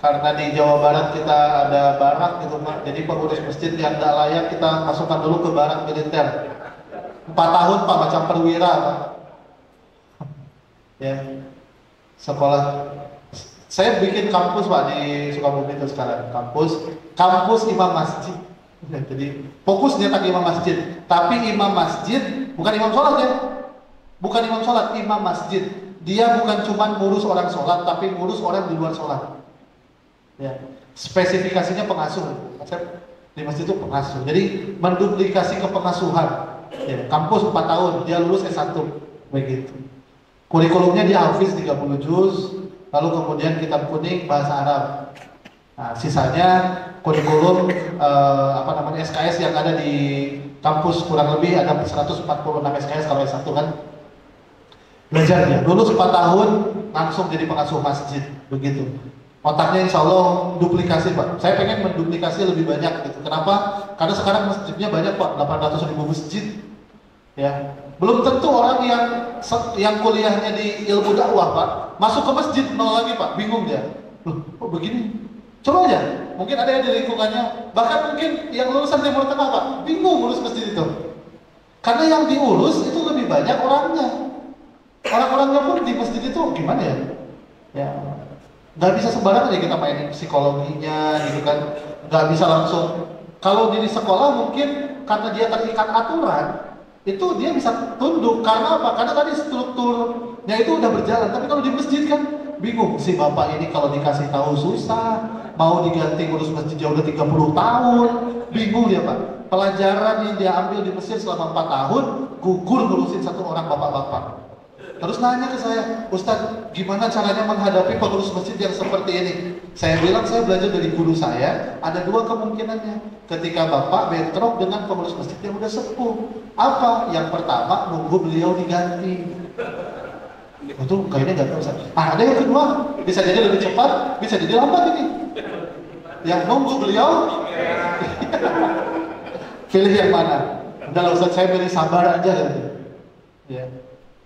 Karena di Jawa Barat kita ada barak gitu Pak. Jadi pengurus masjid yang nggak layak kita masukkan dulu ke barak militer. 4 tahun Pak, macam perwira Pak. Ya, sekolah. Saya bikin kampus Pak di Sukabumi itu sekarang. Kampus imam masjid. Ya, jadi fokus nyetak imam masjid. Tapi imam masjid bukan imam sholat ya. Bukan imam sholat, imam masjid. Dia bukan cuma ngurus orang sholat, tapi ngurus orang di luar sholat. Ya, spesifikasinya pengasuh. Konsep di masjid itu pengasuh. Jadi menduplikasi kepengasuhan. Ya, kampus 4 tahun, dia lulus S1 begitu. Kurikulumnya dia hafiz 30 juz, lalu kemudian kitab kuning bahasa Arab. Nah, sisanya kurikulum SKS yang ada di kampus kurang lebih ada 146 SKS kalau S1 kan. Belajar dia, lulus 4 tahun langsung jadi pengasuh masjid begitu. Otaknya insya Allah duplikasi Pak. Saya pengen menduplikasi lebih banyak gitu. Kenapa? Karena sekarang masjidnya banyak Pak, 800.000 masjid. Ya, belum tentu orang yang kuliahnya di ilmu dakwah Pak, masuk ke masjid nol lagi Pak, bingung dia. Loh, kok begini? Coba aja, mungkin ada yang di lingkungannya, bahkan mungkin yang lulusan Timur Tengah Pak, bingung ngurus masjid itu. Karena yang diurus itu lebih banyak orangnya. Orang-orangnya pun di masjid itu gimana ya? Ya, nggak bisa sembarangan ya kita mainin psikologinya gitu kan, nggak bisa langsung. Kalau di sekolah mungkin karena dia terikat aturan, itu dia bisa tunduk. Karena apa? Karena tadi strukturnya itu udah berjalan. Tapi kalau di masjid kan bingung, si bapak ini kalau dikasih tahu susah, mau diganti ngurus masjidnya udah 30 tahun, bingung dia Pak. Pelajaran yang dia ambil di Mesir selama 4 tahun, gugur ngurusin 1 orang bapak-bapak. Terus nanya ke saya, Ustadz, gimana caranya menghadapi pengurus masjid yang seperti ini? Saya bilang, saya belajar dari guru saya, ada 2 kemungkinannya. Ketika bapak bentrok dengan pengurus masjid yang udah sepuh. Apa? Yang pertama, nunggu beliau diganti. Itu kayaknya nggak bisa. Ada yang kedua, bisa jadi lebih cepat, bisa jadi lambat ini. Yang nunggu beliau, pilih yang mana? Udah Ustadz, saya pilih sabar aja. Ya.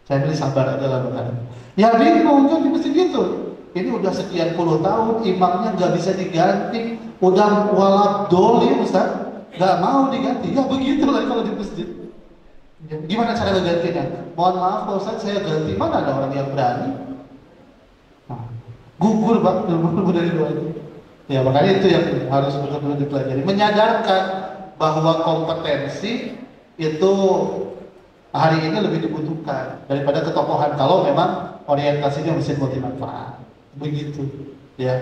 Saya pilih sabar aja lah bukan. Ya bingung kan mesti gitu. Ini udah sekian puluh tahun, imamnya nggak bisa diganti, udah walab doli Ustaz, nggak mau diganti. Ya begitulah kalau di masjid. Gimana cara gantinya? Mohon maaf Pak Ustaz, saya ganti, mana ada orang yang berani? Nah, gugur Pak ilmu dari doa itu. Ya makanya itu yang harus betul-betul dipelajari, menyadarkan bahwa kompetensi itu hari ini lebih dibutuhkan daripada ketokohan kalau memang orientasinya mesin multimanfaat. Begitu ya.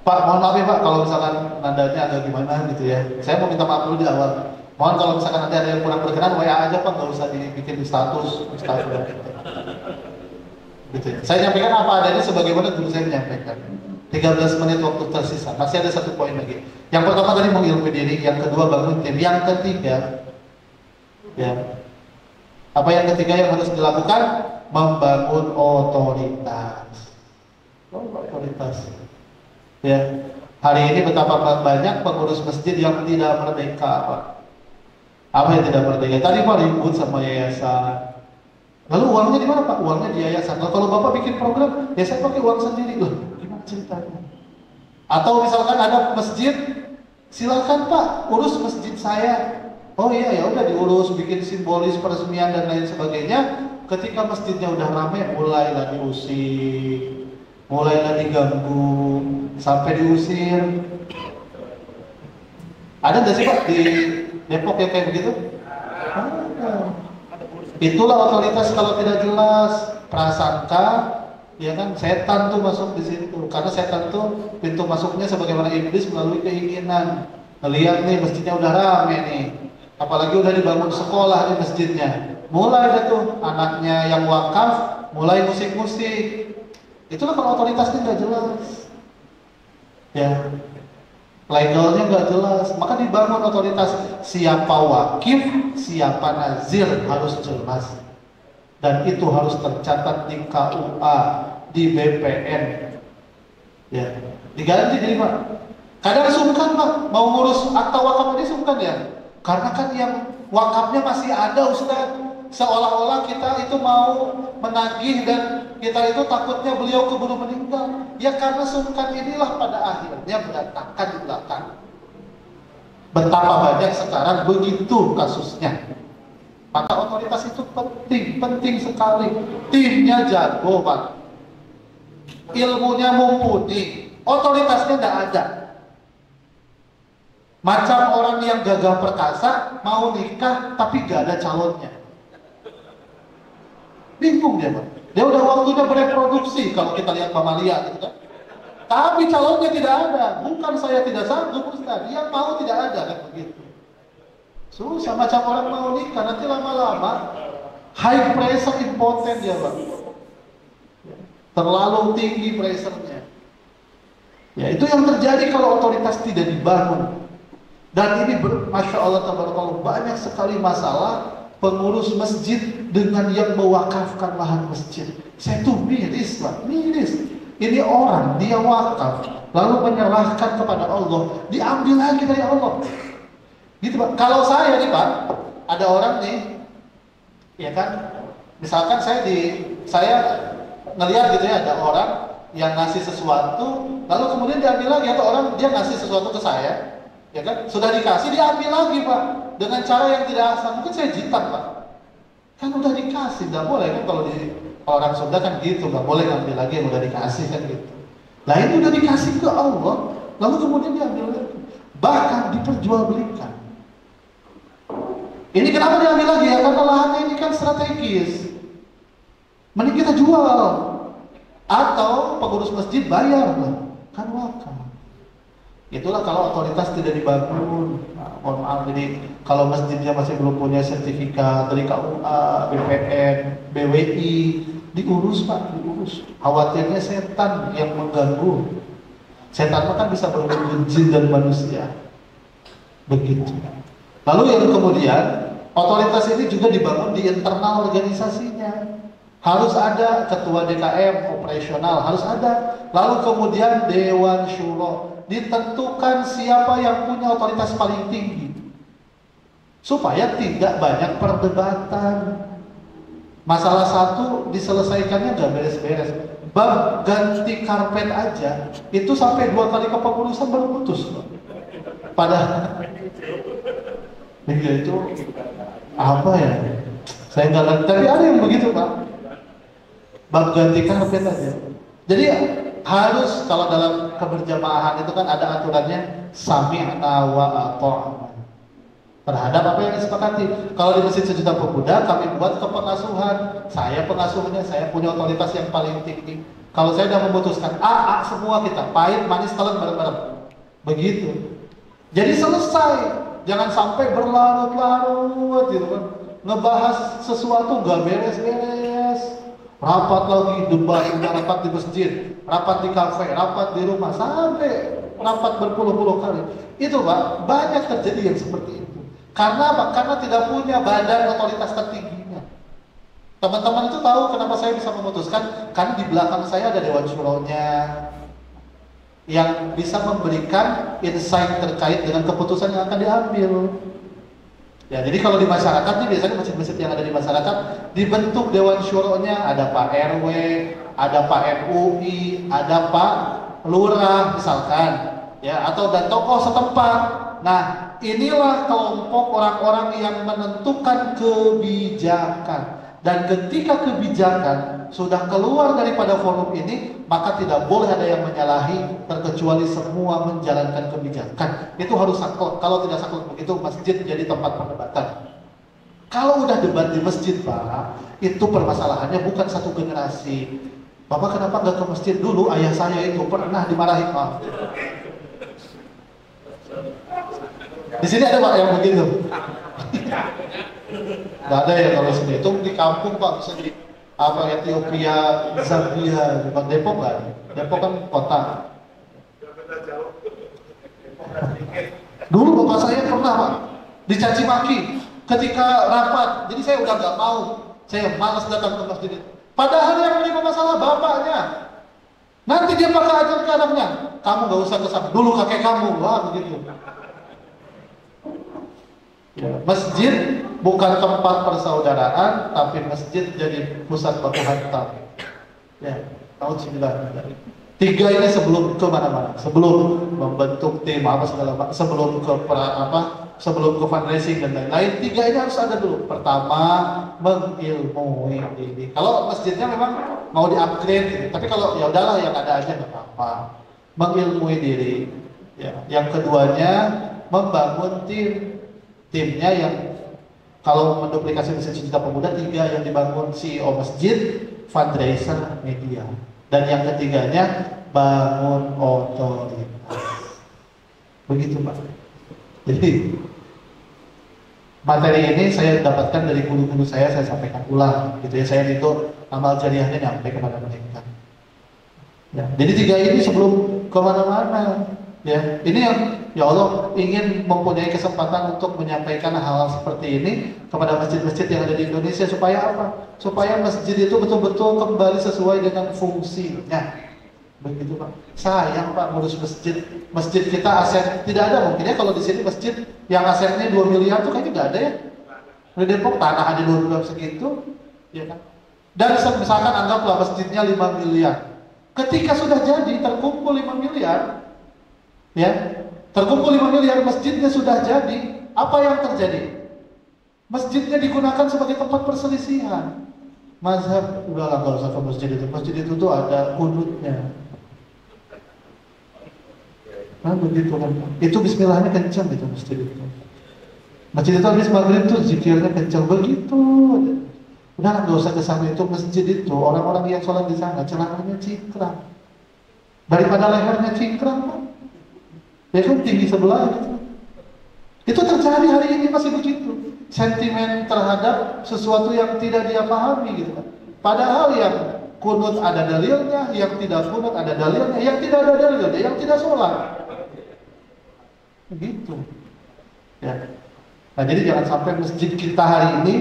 Pak, mohon maaf ya Pak kalau misalkan nadanya agak gimana gitu ya. Saya mau minta maaf dulu di awal. Mohon kalau misalkan nanti ada yang kurang berkenan, WA aja Pak, nggak usah dibikin di status. Gitu ya. Saya nyampaikan apa adanya sebagaimana dulu saya menyampaikan. 13 menit waktu tersisa. Masih ada satu poin lagi. Yang pertama tadi mengilmu diri, yang kedua bangun tim, yang ketiga ya. Apa yang ketiga yang harus dilakukan? Membangun otoritas. Otoritas. Ya. Hari ini betapa banyak pengurus masjid yang tidak merdeka, Pak. Apa yang tidak merdeka? Tadi Pak ribut sama yayasan. Lalu uangnya di mana Pak? Uangnya di yayasan. Nah, kalau Bapak bikin program, ya saya pakai uang sendiri. Loh, gimana ceritanya? Atau misalkan ada masjid, silakan Pak, urus masjid saya. Oh iya, ya udah diurus, bikin simbolis peresmian dan lain sebagainya. Ketika masjidnya udah ramai, mulailah diusir, mulailah diganggu, sampai diusir. Ada nggak sih Pak di Depok yang kayak begitu? Itulah otoritas kalau tidak jelas, prasangka, ya kan setan tuh masuk di situ. Karena setan tuh pintu masuknya sebagaimana iblis melalui keinginan. Lihat nih masjidnya udah rame nih, apalagi udah dibangun sekolah di masjidnya. Mulai dah tuh anaknya yang wakaf mulai musik-musik. Itulah kalau otoritasnya nggak jelas, ya. Legalnya nggak jelas, maka dibangun otoritas. Siapa wakif, siapa nazir harus jelas, dan itu harus tercatat di KUA, di BPN, ya. Diganti jadi Pak. Kadang sungkan Pak, mau ngurus akta wakaf ini sungkan ya, karena kan yang wakafnya masih ada Ustaz. Seolah-olah kita itu mau menagih dan kita itu takutnya beliau keburu meninggal. Ya karena sungkan inilah pada akhirnya berantakan di belakang. Betapa banyak sekarang begitu kasusnya. Maka otoritas itu penting sekali. Timnya jago Pak, ilmunya mumpuni, otoritasnya tidak ada. Macam orang yang gagah perkasa mau nikah tapi gak ada calonnya. Bingung dia Pak. Dia udah waktunya bereproduksi kalau kita lihat mamalia gitu kan. Tapi calonnya tidak ada. Bukan saya tidak sanggup Ustaz, dia mau tidak ada kan begitu. Susah macam orang mau nikah, nanti lama-lama high pressure impoten dia Pak. Terlalu tinggi pressure-nya. Ya itu yang terjadi kalau otoritas tidak dibangun. Dan ini Masya Allah tabarakallah, banyak sekali masalah pengurus masjid dengan yang mewakafkan lahan masjid. Saya tuh miris Pak, miris. Ini orang, dia wakaf, lalu menyerahkan kepada Allah, diambil lagi dari Allah. Gitu Pak. Kalau saya nih Pak, ada orang nih, ya kan, misalkan saya ngelihat gitu ya, ada orang yang ngasih sesuatu, lalu kemudian diambil lagi, atau orang dia ngasih sesuatu ke saya, ya kan, sudah dikasih diambil lagi Pak, dengan cara yang tidak asal. Mungkin saya jitat Pak, kan udah dikasih, nggak boleh kan, kalau di orang Sunda kan gitu, nggak boleh ngambil lagi yang udah dikasih kan gitu. Nah ini udah dikasih ke Allah, lalu kemudian diambil lagi, bahkan diperjualbelikan. Ini kenapa diambil lagi ya? Karena lahannya ini kan strategis, mending kita jual, atau pengurus masjid bayar lah, kan wakaf. Itulah kalau otoritas tidak dibangun. Nah, mohon maaf, jadi kalau masjidnya masih belum punya sertifikat dari KUA, BPN, BWI, diurus Pak, diurus. Khawatirnya setan yang mengganggu. Setan kan bisa berwujud jin dan manusia. Begitu. Lalu yang kemudian, otoritas ini juga dibangun di internal organisasinya. Harus ada ketua DKM operasional, harus ada. Lalu kemudian Dewan Syuro, ditentukan siapa yang punya otoritas paling tinggi, supaya tidak banyak perdebatan. Masalah satu diselesaikannya gak beres-beres. Bab ganti karpet aja itu sampai 2 kali kepengurusan baru putus. Padahal itu apa ya? Saya nggak ngerti. Tapi ada yang begitu Pak. Bab ganti karpet aja Jadi harus kalau dalam keberjamaahan itu kan ada aturannya sami'na wa ata'na terhadap apa yang disepakati. Kalau di Masjid Sejuta Pemuda kami buat kepengasuhan, saya pengasuhnya, saya punya otoritas yang paling tinggi. Kalau saya sudah memutuskan A semua kita, pahit, manis, telan bareng-bareng. Begitu. Jadi selesai, jangan sampai berlarut-larut gitu kan. Ngebahas sesuatu gak beres-beres. Rapat lagi, debat, rapat di masjid, rapat di kafe, rapat di rumah, sampai rapat berpuluh-puluh kali. Itu Pak, banyak terjadi yang seperti itu. Karena apa? Karena tidak punya badan otoritas tertingginya. Teman-teman itu tahu kenapa saya bisa memutuskan? Karena di belakang saya ada Dewan Syuronya yang bisa memberikan insight terkait dengan keputusan yang akan diambil. Ya, jadi kalau di masyarakat ini biasanya masjid-masjid yang ada di masyarakat dibentuk Dewan Syuronya, ada Pak RW, ada Pak MUI, ada Pak Lurah misalkan, ya, atau dan tokoh setempat. Nah, inilah kelompok orang-orang yang menentukan kebijakan. Dan ketika kebijakan sudah keluar daripada forum ini, maka tidak boleh ada yang menyalahi, terkecuali semua menjalankan kebijakan. Itu harus saklek. Kalau tidak saklek begitu, masjid jadi tempat perdebatan. Kalau udah debat di masjid, Pak, itu permasalahannya bukan satu generasi. Bapak kenapa nggak ke masjid dulu? Ayah saya itu pernah dimarahi, Pak. Di sini ada Pak yang begitu. Nggak ada ya kalau sini. Itu di kampung Pak, bisa di apa Ethiopia, Zambia, di Depok nggak? Depok kan kota. Dulu bapak saya pernah Pak dicaci maki ketika rapat. Jadi saya udah nggak mau, saya malas datang ke masjid. Padahal yang menerima masalah bapaknya. Nanti dia bakal ajar ke anaknya, kamu nggak usah kesana. Dulu kakek kamu, wah begitu. Ya, masjid bukan tempat persaudaraan, tapi masjid jadi pusat baku hantam. Ya, nauzubillah. Tiga ini sebelum ke mana-mana, sebelum membentuk tim apa segala macam, sebelum ke sebelum ke fundraising dan lain-lain, tiga ini harus ada dulu. Pertama, mengilmui diri. Kalau masjidnya memang mau di-upgrade gitu. Tapi kalau ya udahlah yang ada aja nggak apa-apa. Mengilmui diri. Ya. Yang keduanya, membangun tim. Timnya yang kalau menduplikasi Masjid Sejuta Pemuda, tiga yang dibangun CEO masjid, fundraiser, media. Dan yang ketiganya, bangun otoritas. Begitu Pak. Jadi materi ini saya dapatkan dari guru-guru saya sampaikan ulang. Gitu ya, saya itu amal jariahnya nyampe kepada mereka. Ya, jadi tiga ini sebelum kemana-mana. Ya, ini yang ya Allah ingin mempunyai kesempatan untuk menyampaikan hal-hal seperti ini kepada masjid-masjid yang ada di Indonesia supaya apa? Supaya masjid itu betul-betul kembali sesuai dengan fungsinya. Begitu Pak. Sayang Pak ngurus masjid. Masjid kita aset tidak ada mungkin ya kalau di sini masjid yang asetnya 2 miliar tuh kayaknya nggak ada ya. Di Depok tanah ada 2 miliar segitu, ya kan? Dan misalkan anggaplah masjidnya 5 miliar. Ketika sudah jadi terkumpul 5 miliar, ya, terkumpul 5 miliar, masjidnya sudah jadi, apa yang terjadi? Masjidnya digunakan sebagai tempat perselisihan. Mazhab, udahlah nggak usah ke masjid itu. Masjid itu tuh ada kunutnya. Nah begitu kan. Itu bismillahnya kencang gitu masjid itu. Masjid itu habis maghrib tuh zikirnya kencang begitu. Udah nggak usah ke sana, itu masjid itu orang-orang yang sholat di sana celananya cingkrang. Daripada lehernya cingkrang Pak. Ya kan tinggi sebelah gitu. Itu terjadi hari ini masih begitu. Sentimen terhadap sesuatu yang tidak dia pahami gitu kan. Padahal yang kunut ada dalilnya, yang tidak kunut ada dalilnya, yang tidak ada dalilnya, yang tidak sholat. Begitu. Ya. Nah jadi jangan sampai masjid kita hari ini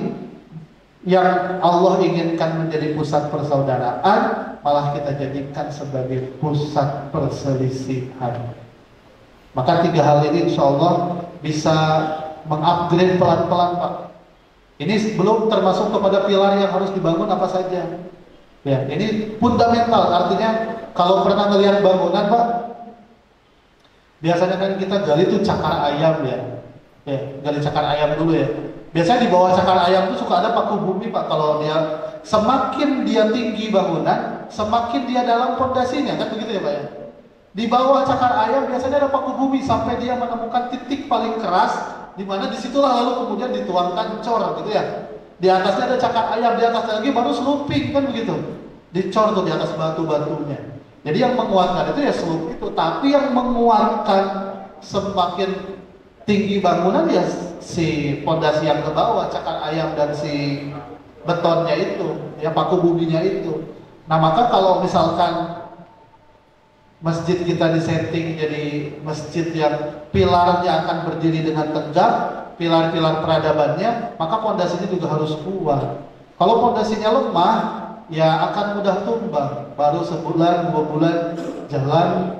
yang Allah inginkan menjadi pusat persaudaraan, malah kita jadikan sebagai pusat perselisihan. Maka tiga hal ini insya Allah bisa mengupgrade pelan-pelan Pak. Ini belum termasuk kepada pilar yang harus dibangun apa saja. Ya, ini fundamental. Artinya kalau pernah melihat bangunan Pak, biasanya kan kita gali itu cakar ayam ya. Ya, gali cakar ayam dulu ya. Biasanya di bawah cakar ayam itu suka ada paku bumi Pak. Kalau dia semakin dia tinggi bangunan, semakin dia dalam pondasinya, kan begitu ya Pak ya. Di bawah cakar ayam biasanya ada paku bumi sampai dia menemukan titik paling keras, di mana disitulah lalu kemudian dituangkan cor gitu ya. Di atasnya ada cakar ayam, di atasnya lagi baru seluping, kan begitu. Dicor tuh di atas batu-batunya. Jadi yang menguatkan itu ya selup itu, tapi yang menguatkan semakin tinggi bangunan ya si pondasi yang ke bawah, cakar ayam dan si betonnya itu, ya paku buminya itu. Nah maka kalau misalkan masjid kita disetting jadi masjid yang pilarnya akan berdiri dengan tegak, pilar-pilar peradabannya, maka pondasinya juga harus kuat. Kalau pondasinya lemah, ya akan mudah tumbang. Baru sebulan, 2 bulan jalan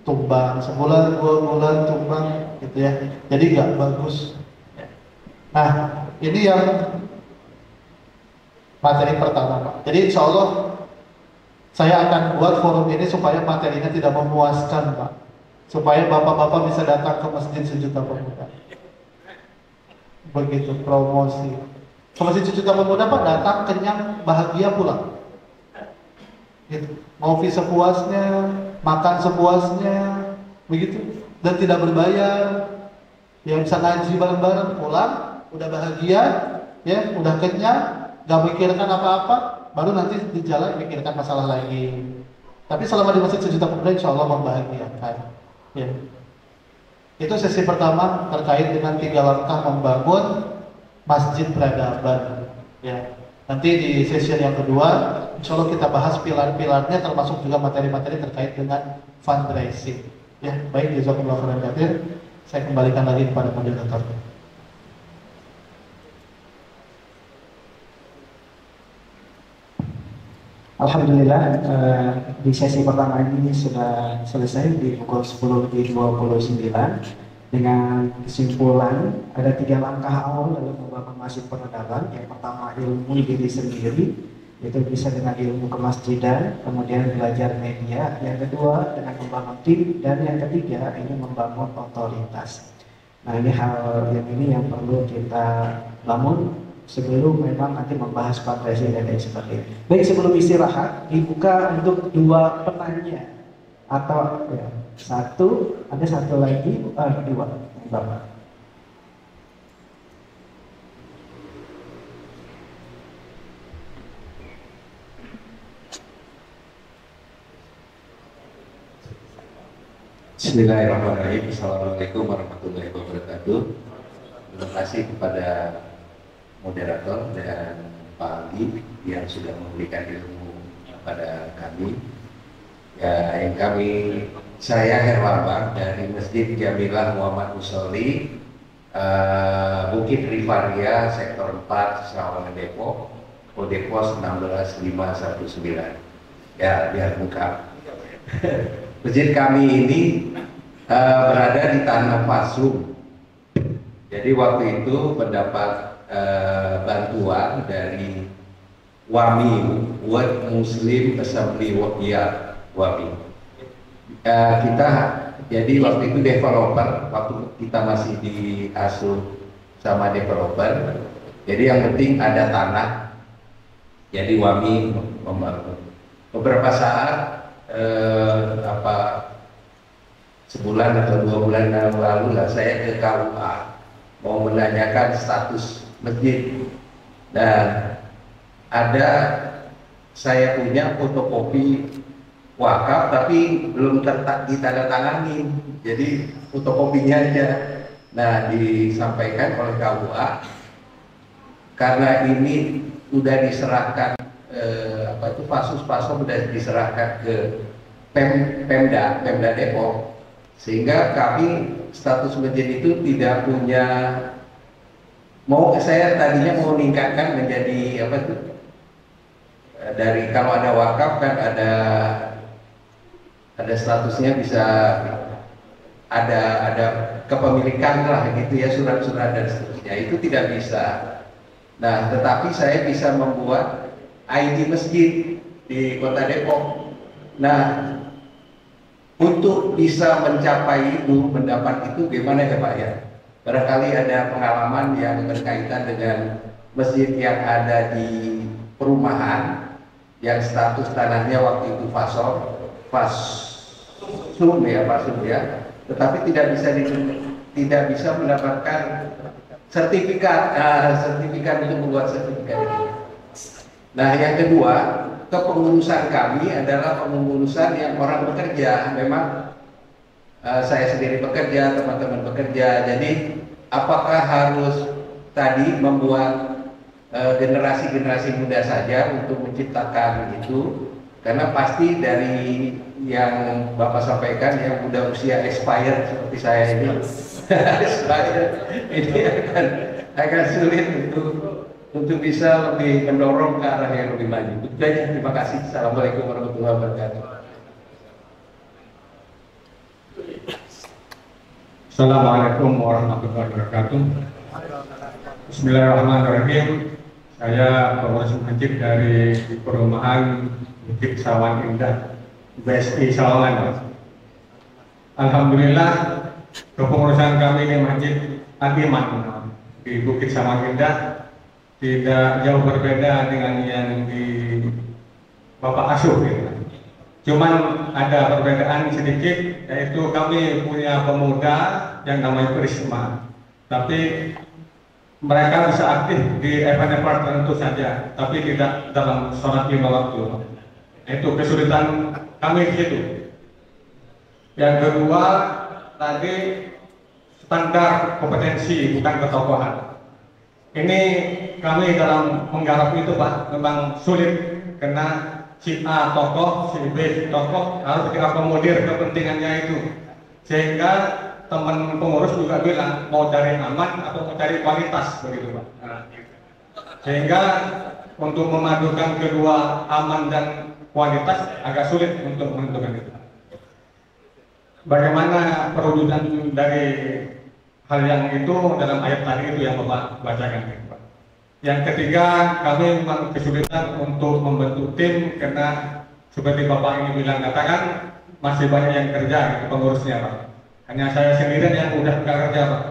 tumbang, sebulan, 2 bulan tumbang, gitu ya. Jadi nggak bagus. Nah, ini yang materi pertama, Pak. Jadi insya Allah saya akan buat forum ini supaya materinya tidak memuaskan, Pak. Supaya bapak-bapak bisa datang ke Masjid Sejuta Pemuda. Begitu promosi. Ke Masjid Sejuta Pemuda, Pak, datang kenyang, bahagia pulang. Gitu. Ngopi sepuasnya, makan sepuasnya, begitu. Dan tidak berbayar. Ya bisa ngaji bareng-bareng, pulang, udah bahagia, ya, udah kenyang, gak mikirkan apa-apa. Baru nanti di jalan pikirkan masalah lagi. Tapi selama di Masjid Sejuta Pemuda insya Allah membahagiakan. Ya. Itu sesi pertama terkait dengan 3 langkah membangun masjid peradaban. Ya. Nanti di sesi yang kedua, insya Allah kita bahas pilar-pilarnya, termasuk juga materi-materi terkait dengan fundraising. Ya, baik, jazakumullah khairan katsir. Saya kembalikan lagi kepada moderator. Alhamdulillah, di sesi pertama ini sudah selesai di pukul 10:29 dengan kesimpulan ada 3 langkah awal dalam membangun masjid peradaban. Yang pertama, ilmu diri sendiri, itu bisa dengan ilmu kemasjidan, kemudian belajar media. Yang kedua dengan membangun tim, dan yang ketiga ini membangun otoritas. Nah, ini hal yang perlu kita bangun sebelum memang nanti membahas fundraising dan lain sebagainya. Baik, sebelum istirahat dibuka untuk 2 penanya atau ya, ada satu lagi, 2 Bapak. Bismillahirrahmanirrahim. Assalamualaikum warahmatullahi wabarakatuh. Terima kasih kepada moderator dan Pak Aldi yang sudah memberikan ilmu kepada kami. Ya, saya Herlambang dari Masjid Jamilah Muhammad Musolli, Bukit Rivaria, Sektor 4, Sawangan Depok, kode pos 16519. Ya, biar buka. Masjid kami ini berada di Tanah Pasung. Jadi waktu itu mendapat bantuan dari WAMI, World Muslim Assembly WAMI. Kita jadi waktu itu developer, waktu kita masih diasuh sama developer. Jadi yang penting ada tanah. Jadi WAMI membangun. Beberapa saat sebulan atau 2 bulan lalu lah saya ke KUA mau menanyakan status masjid, dan ada saya punya fotokopi wakaf tapi belum ditandatangani, jadi fotokopinya aja. Nah, disampaikan oleh KUA karena ini sudah diserahkan Pasus sudah diserahkan ke Pemda Depok, sehingga kami status masjid itu tidak punya. Saya tadinya mau meningkatkan menjadi dari kalau ada wakaf kan ada statusnya, bisa ada kepemilikan lah gitu ya, surat-surat dan seterusnya. Itu tidak bisa. Nah, tetapi saya bisa membuat ID masjid di Kota Depok. Nah, untuk bisa mencapai itu, mendapat itu gimana ya Pak ya? Barangkali ada pengalaman yang berkaitan dengan masjid yang ada di perumahan yang status tanahnya waktu itu fasum ya, tetapi tidak bisa mendapatkan sertifikat untuk membuat sertifikat itu. Nah, yang kedua, kepengurusan kami adalah pengurusan yang orang bekerja. Memang saya sendiri bekerja, teman-teman bekerja. Jadi apakah harus tadi membuat generasi-generasi muda saja untuk menciptakan itu? Karena pasti dari yang Bapak sampaikan, yang udah usia expired seperti saya ini, ini akan sulit untuk bisa lebih mendorong ke arah yang lebih maju. Jadi terima kasih. Assalamualaikum warahmatullahi wabarakatuh. Assalamualaikum warahmatullahi wabarakatuh. Bismillahirrahmanirrahim. Saya pengurus masjid dari perumahan Masjid Sawan Indah, BSI Sawangan. Alhamdulillah, kepengurusan kami di Masjid Adiman di Bukit Sawan Indah tidak jauh berbeda dengan yang di Bapak Asuh gitu. Cuman ada perbedaan sedikit, yaitu kami punya pemuda yang namanya Prisma, tapi mereka bisa aktif di event-event tertentu saja, tapi tidak dalam sholat lima waktu. Itu kesulitan kami di situ. Yang kedua, tadi standar kompetensi bukan ketokohan. Ini kami dalam menggarap itu Pak, memang sulit karena si A tokoh, si B tokoh harus diakomodir kepentingannya itu, sehingga teman pengurus juga bilang mau cari aman atau mau cari kualitas begitu Pak. Nah, sehingga untuk memadukan kedua aman dan kualitas agak sulit untuk menentukan itu. Bagaimana perwujudan dari hal yang itu dalam ayat tadi itu yang Bapak bacakan gitu Pak. Yang ketiga, kami memang kesulitan untuk membentuk tim karena seperti Bapak ini bilang katakan masih banyak yang kerja gitu pengurusnya Pak. Hanya saya sendirian yang udah nggak kerja Pak.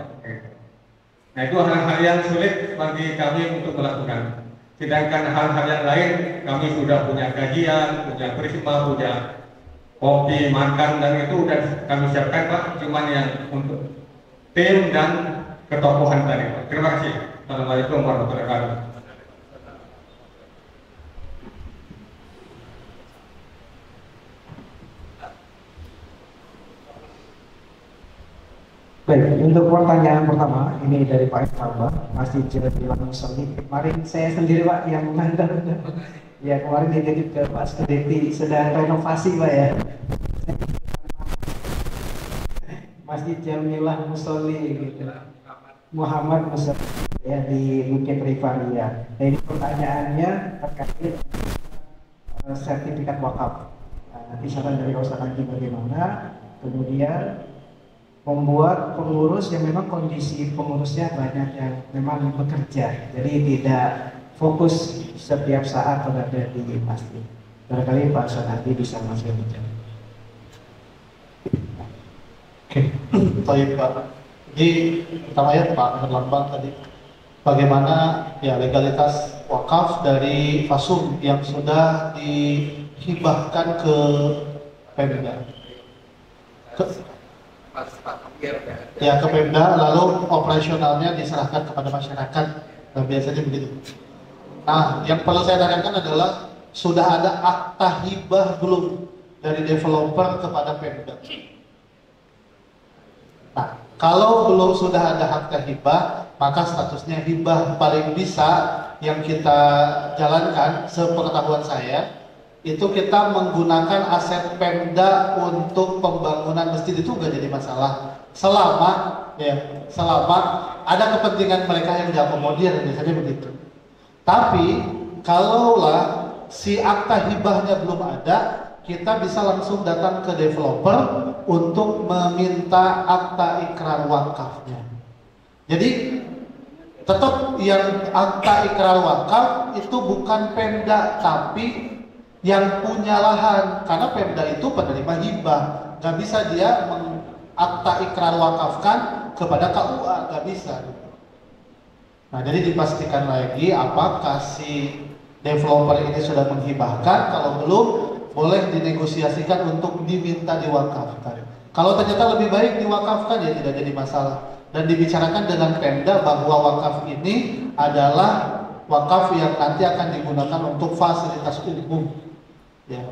Nah itu hal-hal yang sulit bagi kami untuk melakukan. Sedangkan hal-hal yang lain kami sudah punya kajian, punya Prisma, punya kopi, makan dan itu udah kami siapkan Pak. Cuman yang untuk tim dan ketokohan tadi Pak. Terima kasih. Assalamualaikum warahmatullahi wabarakatuh. Baik, untuk pertanyaan pertama ini dari Pak Irfan, Masjid Bilang Musoli. Kemarin saya sendiri Pak yang mengantar. Ya kemarin dititip ke Pak Skedeti sedang renovasi Pak ya. Masjid Jamilah Musoli gitu. Muhammad Musoli ya di Bukit Rivaria. Nah ini pertanyaannya terkait sertifikat wakaf. Nanti saran dari Ustaz Haji bagaimana, kemudian membuat pengurus yang memang kondisi pengurusnya banyak yang memang bekerja, jadi tidak fokus setiap saat berada di masjid. Barangkali Pak Ustaz Haji bisa masuk bicara. Oke, baik Pak. Jadi pertama ya Pak Herlambang tadi, bagaimana ya legalitas wakaf dari Fasum yang sudah dihibahkan ke Pemda, ya ke Pemda, lalu operasionalnya diserahkan kepada masyarakat. Nah biasanya begitu. Nah yang perlu saya tanyakan adalah sudah ada akta hibah belum dari developer kepada Pemda? Nah, kalau belum sudah ada akta hibah, maka statusnya hibah. Paling bisa yang kita jalankan, sepengetahuan saya, itu kita menggunakan aset Pemda untuk pembangunan masjid itu nggak jadi masalah. Selama ada kepentingan mereka yang diakomodir, biasanya begitu. Tapi, kalaulah si akta hibahnya belum ada, kita bisa langsung datang ke developer untuk meminta akta ikrar wakafnya. Jadi tetap yang akta ikrar wakaf itu bukan Pemda, tapi yang punya lahan, karena Pemda itu penerima hibah, nggak bisa dia akta ikrar wakafkan kepada KUA, nggak bisa. Nah jadi dipastikan lagi apakah si developer ini sudah menghibahkan, kalau belum boleh dinegosiasikan untuk diminta diwakafkan. Kalau ternyata lebih baik diwakafkan ya tidak jadi masalah, dan dibicarakan dengan Pemda bahwa wakaf ini adalah wakaf yang nanti akan digunakan untuk fasilitas umum. Ya.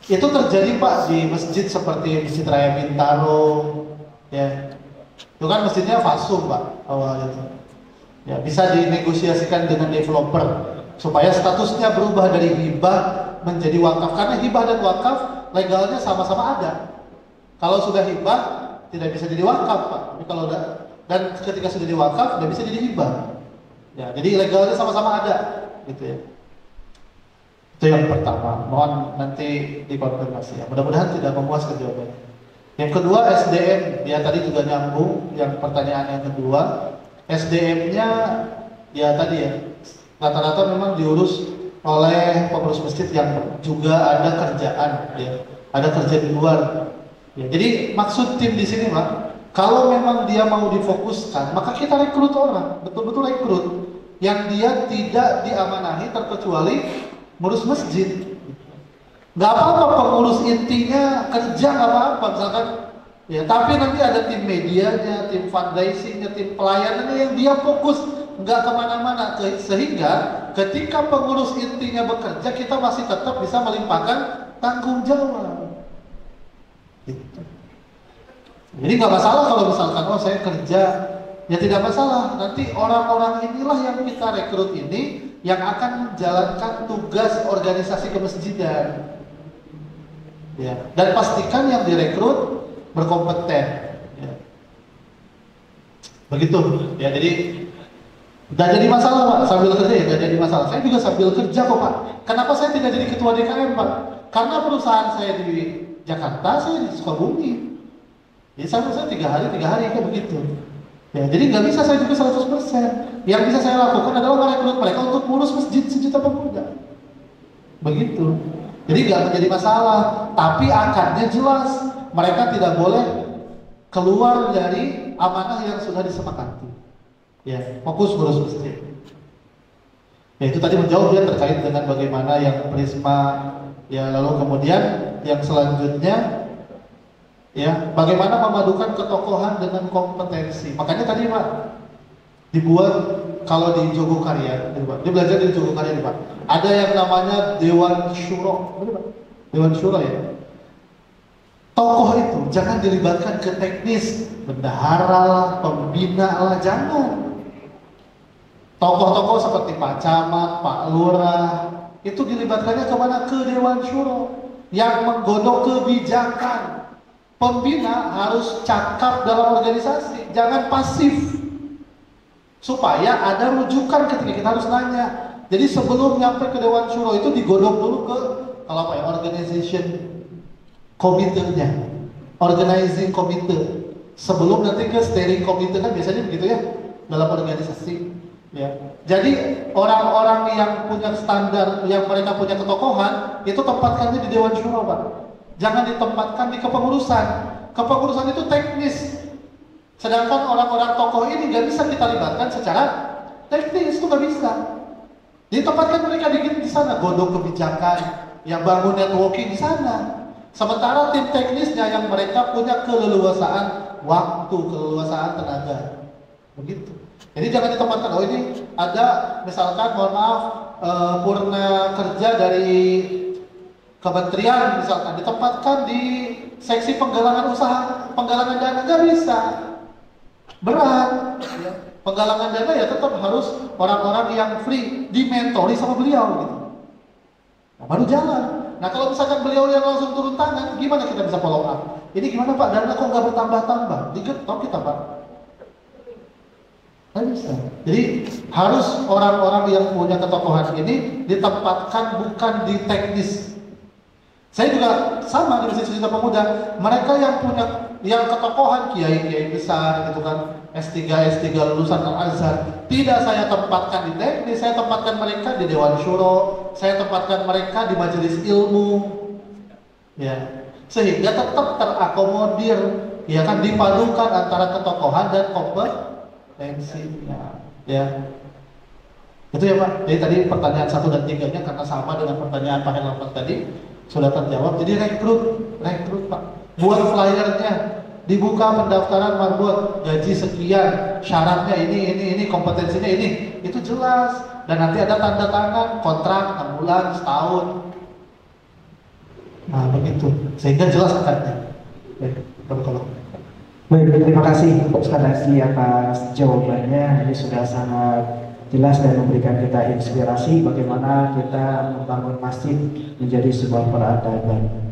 Itu terjadi Pak di masjid seperti Masjid Raya Bintaro, ya. Itu kan masjidnya fasum Pak awalnya. Ya, bisa dinegosiasikan dengan developer supaya statusnya berubah dari hibah menjadi wakaf, karena hibah dan wakaf legalnya sama-sama ada. Kalau sudah hibah tidak bisa jadi wakaf Pak. Tapi kalau dan ketika sudah jadi wakaf tidak bisa jadi hibah. Ya, jadi legalnya sama-sama ada, gitu ya. Itu yang pertama. Mohon nanti dikonfirmasi ya. Mudah-mudahan tidak memuaskan jawabannya. Yang kedua SDM, ya tadi juga nyambung. Yang pertanyaan yang kedua, SDM-nya ya tadi ya rata-rata memang diurus oleh pengurus masjid yang juga ada kerjaan, ya, ada kerja di luar. Ya, jadi maksud tim di sini Pak, kalau memang dia mau difokuskan, maka kita rekrut orang, betul-betul rekrut yang dia tidak diamanahi terkecuali ngurus masjid. Nggak apa-apa pengurus intinya kerja, nggak apa-apa misalkan, ya. Tapi nanti ada tim medianya, tim fundraisingnya, tim pelayanannya yang dia fokus, nggak kemana-mana, sehingga ketika pengurus intinya bekerja kita masih tetap bisa melimpahkan tanggung jawab. Gitu. Jadi nggak masalah kalau misalkan oh saya kerja, ya tidak masalah. Nanti orang-orang inilah yang kita rekrut ini yang akan menjalankan tugas organisasi kemasjidan. Ya. Dan pastikan yang direkrut berkompeten. Ya. Begitu. Ya, jadi tidak jadi masalah Pak sambil kerja, ya tidak jadi masalah. Saya juga sambil kerja kok Pak. Kenapa saya tidak jadi ketua DKM Pak? Karena perusahaan saya di Jakarta, saya di Sukabumi. Jadi saya 3 hari kayak begitu. Ya, jadi nggak bisa saya juga 100%. Yang bisa saya lakukan adalah merekrut mereka untuk ngurus masjid sejuta pemuda. Begitu. Jadi nggak menjadi masalah. Tapi akarnya jelas. Mereka tidak boleh keluar dari amanah yang sudah disepakati. Ya, fokus ngurus masjid. Ya, itu tadi menjawab dia terkait dengan bagaimana yang Prisma. Ya, lalu kemudian yang selanjutnya, ya, bagaimana memadukan ketokohan dengan kompetensi. Makanya tadi Pak dibuat kalau di Jogokarya, dia belajar di Jogokarya Pak. Ada yang namanya Dewan Syuro, Pak. Dewan Syuro ya. Tokoh itu jangan dilibatkan ke teknis, bendahara lah, pembina lah, jangan. Tokoh-tokoh seperti Pak Camat, Pak Lurah, itu dilibatkannya kemana? Ke Dewan Syuro yang menggodok kebijakan. Pembina harus cakap dalam organisasi, jangan pasif. Supaya ada rujukan ketika kita harus nanya. Jadi sebelum nyampe ke Dewan Syuro itu digodok dulu ke kalau apa ya, organization committee-nya, organizing committee. Sebelum nanti ke steering committee, kan biasanya begitu ya dalam organisasi. Ya. Jadi orang-orang yang punya standar, yang mereka punya ketokohan, itu tempatkannya di Dewan Syuro Pak. Jangan ditempatkan di kepengurusan. Kepengurusan itu teknis. Sedangkan orang-orang tokoh ini nggak bisa kita libatkan secara teknis, itu nggak bisa. Ditempatkan mereka di sana, godok kebijakan, yang bangun networking di sana. Sementara tim teknisnya yang mereka punya keleluasaan waktu, keleluasaan tenaga. Begitu. Jadi jangan ditempatkan, oh ini ada misalkan mohon maaf purna kerja dari kementerian misalkan, ditempatkan di seksi penggalangan usaha, penggalangan dana, nggak bisa, berat. Ya. Penggalangan dana ya tetap harus orang-orang yang free, dimentori sama beliau gitu. Nah, baru jalan. Nah kalau misalkan beliau yang langsung turun tangan, gimana kita bisa follow up? Ini gimana Pak, dana kok nggak bertambah-tambah? Digetok kita Pak. Nggak bisa. Jadi harus orang-orang yang punya ketokohan ini ditempatkan bukan di teknis. Saya juga sama di Masjid Sejuta Pemuda, mereka yang punya yang ketokohan, kiai-kiai besar gitu kan, S3 lulusan Al-Azhar, tidak saya tempatkan di teknis, saya tempatkan mereka di Dewan Syuro, saya tempatkan mereka di majelis ilmu, ya, sehingga tetap terakomodir, ya kan, dipadukan antara ketokohan dan kompetensinya, ya. Itu ya Pak. Jadi tadi pertanyaan 1 dan 3-nya karena sama dengan pertanyaan Pak Herlambang tadi sudah terjawab. Jadi rekrut Pak. Buat flyernya, dibuka pendaftaran membuat gaji sekian, syaratnya ini, kompetensinya ini, itu jelas. Dan nanti ada tanda tangan kontrak 6 bulan, setahun. Nah begitu, sehingga jelas akadnya. Kalau Baik, terima kasih sekali lagi atas jawabannya. Ini sudah sangat jelas dan memberikan kita inspirasi bagaimana kita membangun masjid menjadi sebuah peradaban.